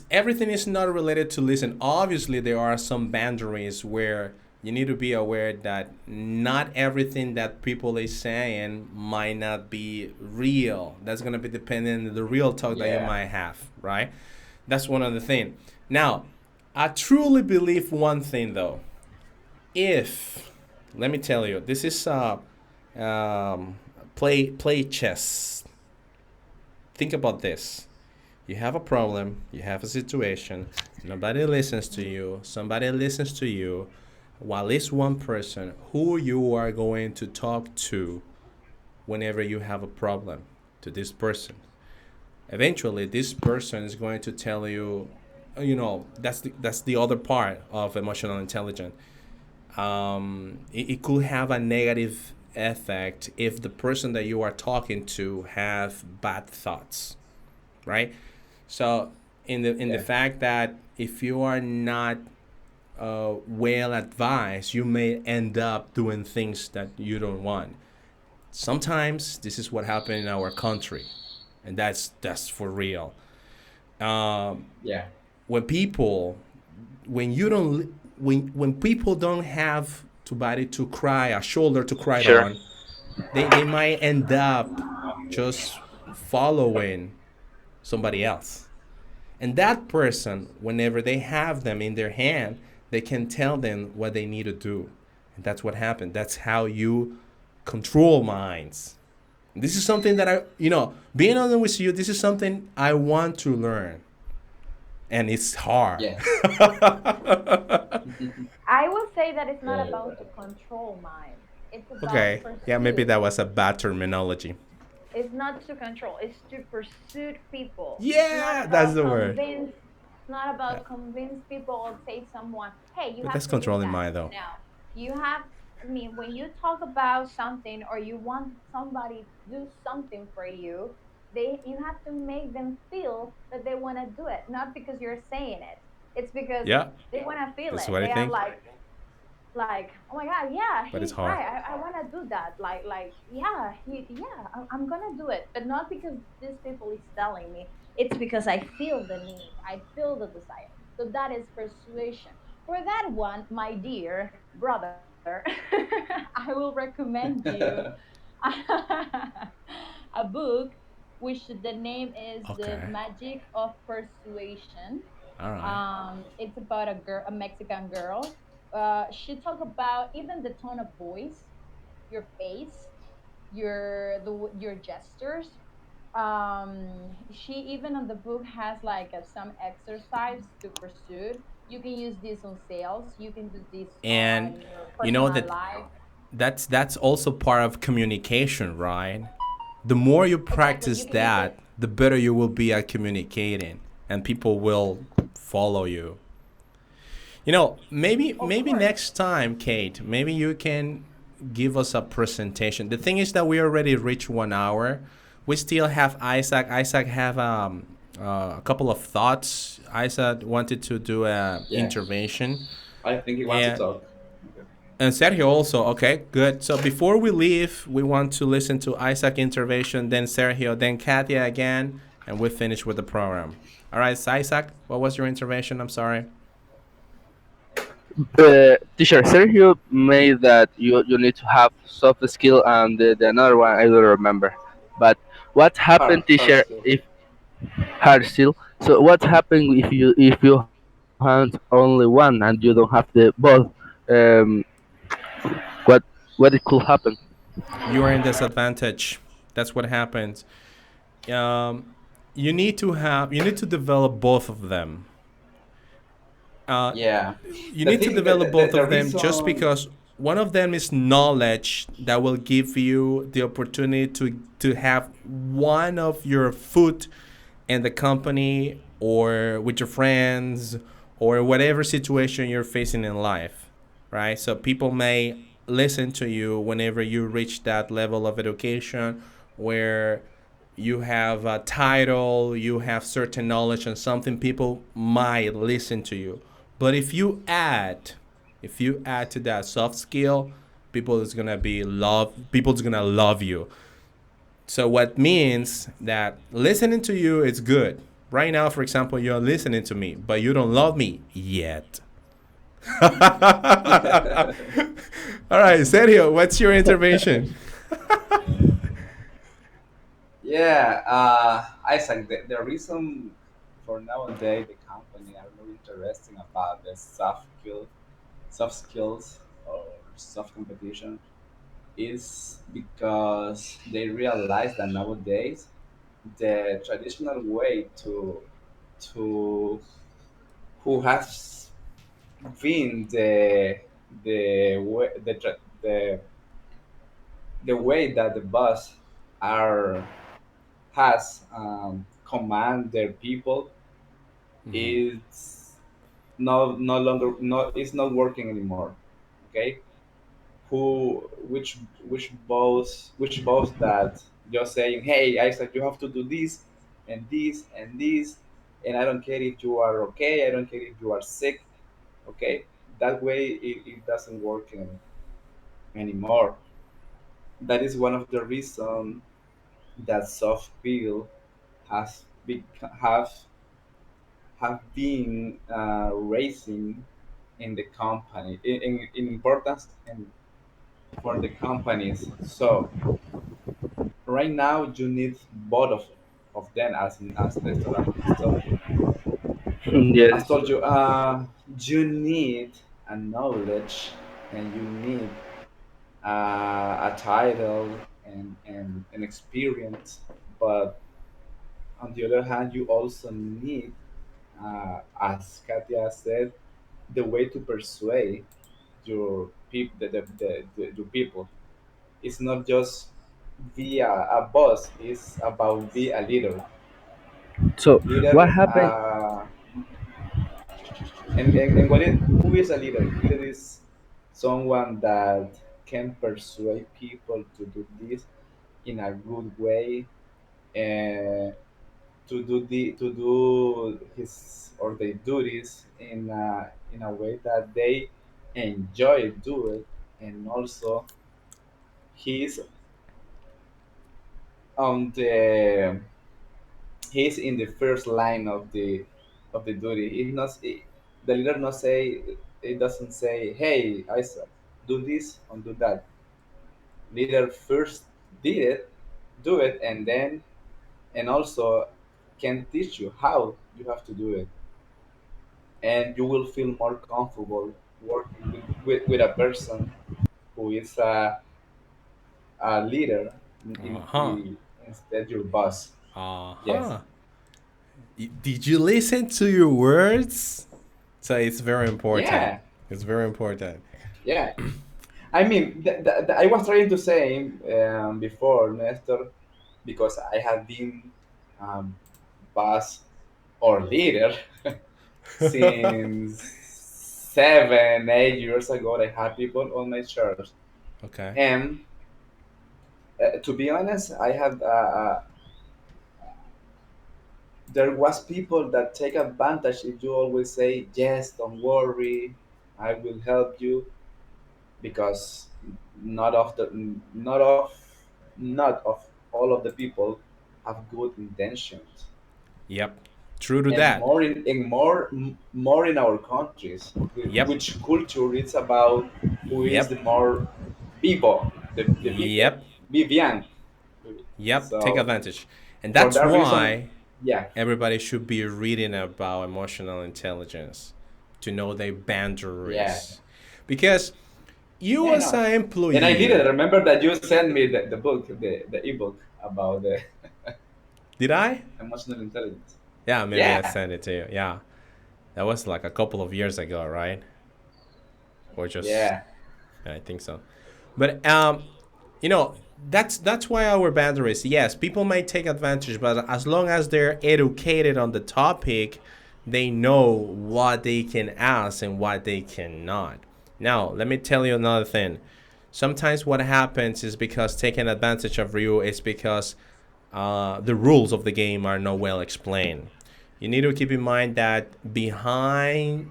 everything is not related to listen. Obviously, there are some boundaries where you need to be aware that not everything that people is saying might not be real. That's gonna be dependent on the real talk that you Yeah. might have, right? That's one of the things. Now, I truly believe one thing though. If let me tell you, this is um, play chess. Think about this. You have a problem, you have a situation, nobody listens to you, somebody listens to you, while at least one person who you are going to talk to whenever you have a problem to this person. Eventually, this person is going to tell you, that's the other part of emotional intelligence. It could have a negative effect if the person that you are talking to have bad thoughts, right? So in the Yeah. fact that if you are not well advised, you may end up doing things that you don't want. Sometimes this is what happened in our country, and that's for real. Um, Yeah. when people, when you don't, when people don't have somebody to cry, a shoulder to cry sure. on, they might end up just following somebody else. And that person, whenever they have them in their hand, they can tell them what they need to do. And that's what happened. That's how you control minds. This is something that being honest with you, this is something I want to learn. and it's hard. Yes. I will say that it's not Right, about to right. control mind. It's about Okay, yeah, maybe pursue. that was a bad terminology. It's not to control, it's to pursue people. It's not Yeah, that's about the word. convince. It's not Yeah. about convince people or say someone, hey, you But have that's to do controlling that. mind though. No, you have. I mean, when you talk about something or you want somebody to do something for you, you have to make them feel that they want to do it, not because you're saying it. It's because Yeah, they want to feel this is it. what I They are think. like, oh my god, yeah, But it's he's hard. right, I want to do that, yeah, yeah, I'm gonna do it, but not because this people is telling me. It's because I feel the need, I feel the desire. So that is persuasion. For that one, my dear brother, I will recommend you a book which the name is The Okay. Magic of Persuasion. All right. It's about a girl, a Mexican girl. She talk about even the tone of voice, your face, your gestures. She even on the book has like some exercise to pursue. You can use this on sales. You can do this And on your you know personal that life. that's also part of communication, right? The more you Exactly. practice You can use it. that, the better you will be at communicating, and people will follow you. You know, Of maybe course. next time, Kate, maybe you can give us a presentation. The thing is that we already reached 1 hour. We still have Isaac. Isaac have a couple of thoughts. Isaac wanted to do a Yeah. intervention, I think he wants to and talk. Okay. Sergio also. Okay, good. So before we leave, we want to listen to Isaac intervention, then Sergio, then Katia again, and we finish with the program. All right, so Isaac, what was your intervention? I'm sorry. Teacher Sergio made that you need to have soft skill, and the another one I don't remember. But what happened, Hard teacher, skill. if hard skill? So what happened if you have only one and you don't have the both? Um, what what it could happen? You are in disadvantage. That's what happens. Um, you need to develop both of them. Uh, Yeah. you The need to thing, the, develop the, the both the of them just reason. because one of them is knowledge that will give you the opportunity to have one of your foot in the company or with your friends or whatever situation you're facing in life, right? So people may listen to you whenever you reach that level of education where you have a title, you have certain knowledge on something, people might listen to you. But if you add to that soft skill, people's gonna love you. So what means that listening to you is good. Right now, for example, you're listening to me, but you don't love me yet. All right, Sergio, what's your intervention? Yeah, Isaac, the reason for nowadays the company are more interesting about the soft skills or soft competition is because they realize that nowadays the traditional way to who has been the way that the boss are has command their people is no longer no it's not working anymore. Okay, who which boss that just saying, hey Isaac, you have to do this and this and this, and I don't care if you are okay, I don't care if you are sick. Okay, that way it doesn't work anymore. That is one of the reasons that soft skill has have been raising in the company in importance and for the companies. So right now you need both of them, as Nestor has told you. Has Yes. told you, you need a knowledge and you need a title and an experience, but on the other hand, you also need as Katia said, the way to persuade your people, your people. It's not just be a boss. It's about be a leader. So what Leader, happened? and what is who is a leader? Leader is someone that can persuade people to do this in a good way, and to do his or their duties in a way that they enjoy do it, and also he's on he's in the first line of the duty. It not the leader not say it doesn't say, "Hey, Isaac, do this and do that." Leader first did it, do it, and then and also can teach you how you have to do it, and you will feel more comfortable working with a person who is a leader Uh-huh. instead your boss. Yes. Uh-huh. Did you listen to your words? So it's very important. Yeah. It's very important. Yeah. I mean, I was trying to say before, Nestor, because I have been um, boss or leader since 7, 8 years ago. I had people on my church, Okay. and to be honest, I have there was people that take advantage if you always say yes, don't worry, I will help you, because not of the not of all of the people have good intentions, Yep. True to and that. more more in our countries, Yep. which culture it's about who is Yep. the more vivo, the Yep. vivian. Yep. Take So advantage. And for that's that reason, why yeah. everybody should be reading about emotional intelligence to know their Yeah. boundaries. Because you Yeah, as no. an And I did it. employee, Remember that you sent me the book, the ebook about the did I? emotional intelligence. Yeah, maybe I Yeah, sent it to you. Yeah. That was like a couple of years ago, right? Or just yeah, I think so. But you know, that's why our boundaries. Yes, people might take advantage, but as long as they're educated on the topic, they know what they can ask and what they cannot. Now, let me tell you another thing. Sometimes what happens is because taking advantage of you is because the rules of the game are not well explained. You need to keep in mind that behind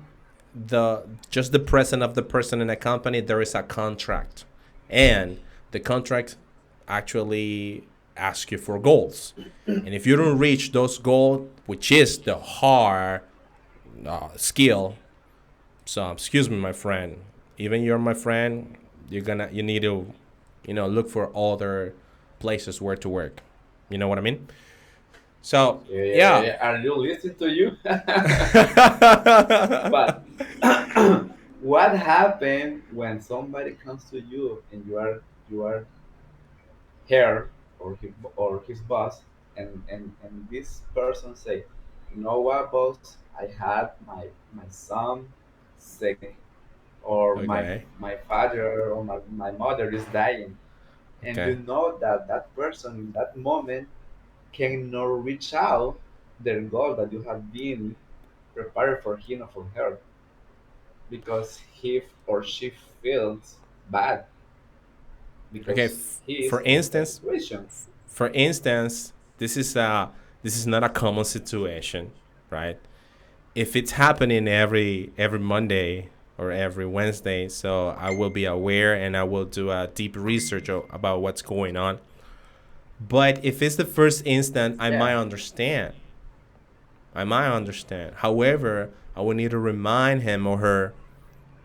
the just the presence of the person in a company, there is a contract, and the contract actually asks you for goals. And if you don't reach those goals, which is the hard skill, so excuse me, my friend, even you're my friend, you need to, look for other places where to work. You know what I mean? So yeah, yeah, yeah, yeah. yeah. Are you listening to you? But what happened when somebody comes to you and you are her or his boss, and this person say, "You know what, boss? I had my son sick, or Okay. my father or my mother is dying," and you Okay. know that that person in that moment cannot reach out their goal that you have been prepared for him or for her, because he or she feels bad Okay. because he is For in that instance, situation. for instance, this is not a common situation, right? If it's happening every Monday or every Wednesday, so I will be aware and I will do a deep research about what's going on. But if it's the first instant, I Yeah, might understand. I might understand. However, I will need to remind him or her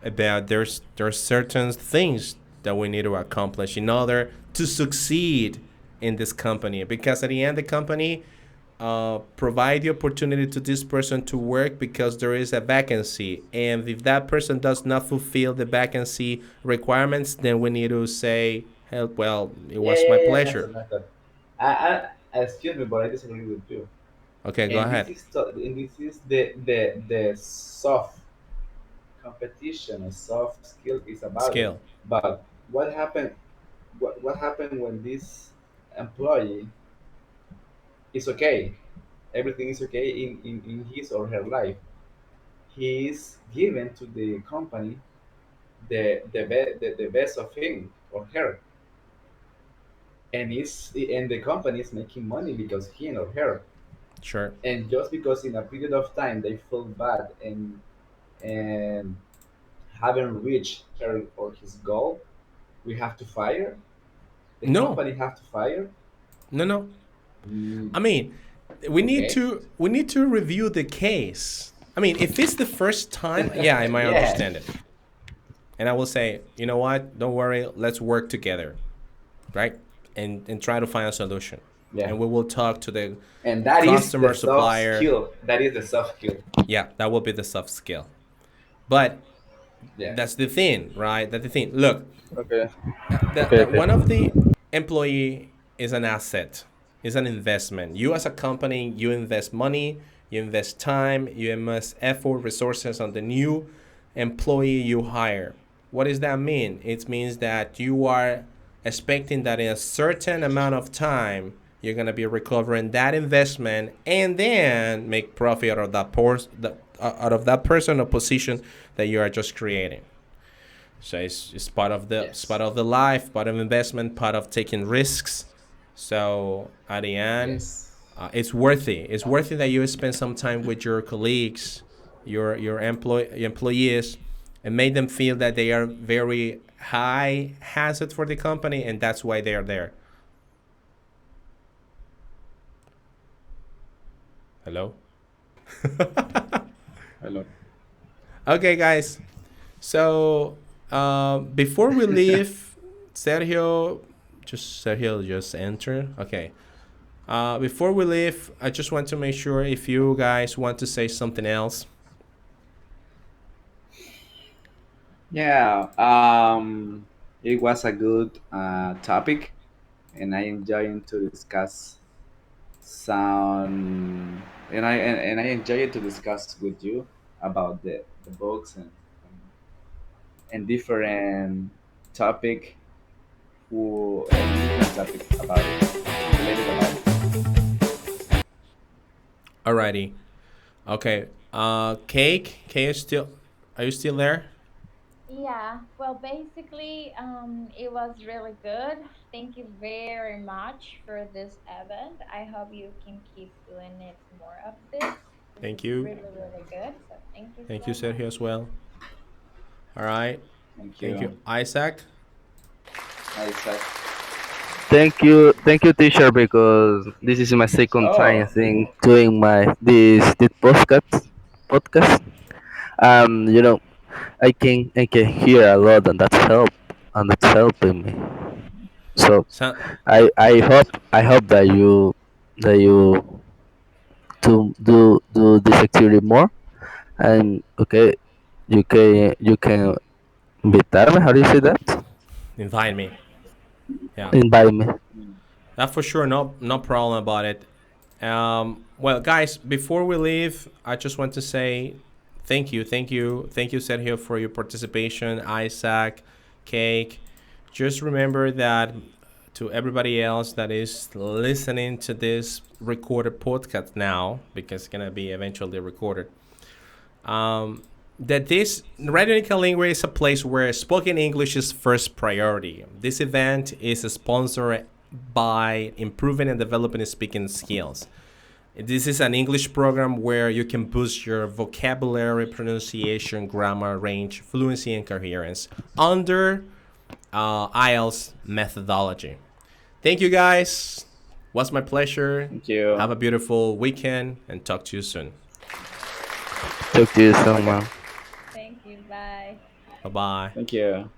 about there's certain things that we need to accomplish in order to succeed in this company, because at the end the company provide the opportunity to this person to work because there is a vacancy, and if that person does not fulfill the vacancy requirements, then we need to say, hey, well, it yeah, was my yeah, yeah, pleasure. Nestor, Nestor. I excuse me, but I disagree with you. Okay, go and ahead. this is the soft competition, a soft skill is about it. Skill. But what happened when this employee is okay, everything is okay in his or her life, he is given to the company the best of him or her, and the company is making money because he or her, Sure. and just because in a period of time they feel bad and haven't reached her or his goal, we have to fire the No, company have to fire. no, no. Mm, I mean, okay. we need to review the case. I mean, if it's the first time, yeah, I might Yeah, understand it. And I will say, you know what? Don't worry. Let's work together, right? And try to find a solution. yeah, And we will talk to the and that is the customer soft supplier. skill, that is the soft skill. Yeah, that will be the soft skill. But Yeah. that's the thing, right? That's the thing. Look, Okay. Okay. that Okay. one of the employee is an asset, is an investment. You as a company, you invest money, you invest time, you invest effort, resources on the new employee you hire. What does that mean? It means that you are expecting that in a certain amount of time you're gonna be recovering that investment and then make profit out of out of that person or position that you are just creating. So it's Yes. part of the life, part of investment, part of taking risks. So at the end, Yes. it's worthy. It's worthy that you spend some time with your colleagues, your employees, and make them feel that they are very high hazard for the company, and that's why they are there. Hello. Hello. Okay, guys. So before we leave, Sergio just enter. Okay. Before we leave, I just want to make sure if you guys want to say something else. Yeah. It was a good topic, and I enjoyed to discuss some, and I enjoyed to discuss with you about the books and different topic who and different topic about it, related about it. Alrighty. Okay. Cake is still. Are you still there? Yeah, well, basically, it was really good. Thank you very much for this event. I hope you can keep doing it more of this. This Thank is you. really, really good. So thank you Thank you, so much. Sergio, as well. All right. Thank Thank you. you, Isaac. Isaac. Thank you, teacher, because this is my second time, I Oh, think, doing my this podcast. You know, I can hear a lot, and that's helping me. So So, I hope that you do this activity more, and okay, you can invitarme. How do you say that? invite me. Yeah. Invite me. mm, That for sure. No problem about it. Well, guys, before we leave, I just want to say thank you, Sergio, for your participation. Isaac, Cake. Just remember that to everybody else that is listening to this recorded podcast now, because it's gonna be eventually recorded. That this Radio NICALINGUE is a place where spoken English is first priority. This event is sponsored by improving and developing speaking skills. This is an English program where you can boost your vocabulary, pronunciation, grammar, range, fluency, and coherence under IELTS methodology. Thank you, guys. Was my pleasure. thank you. Have a beautiful weekend and talk to you soon. Talk to you soon, Okay. man. Thank you. Bye. Bye bye. Thank you.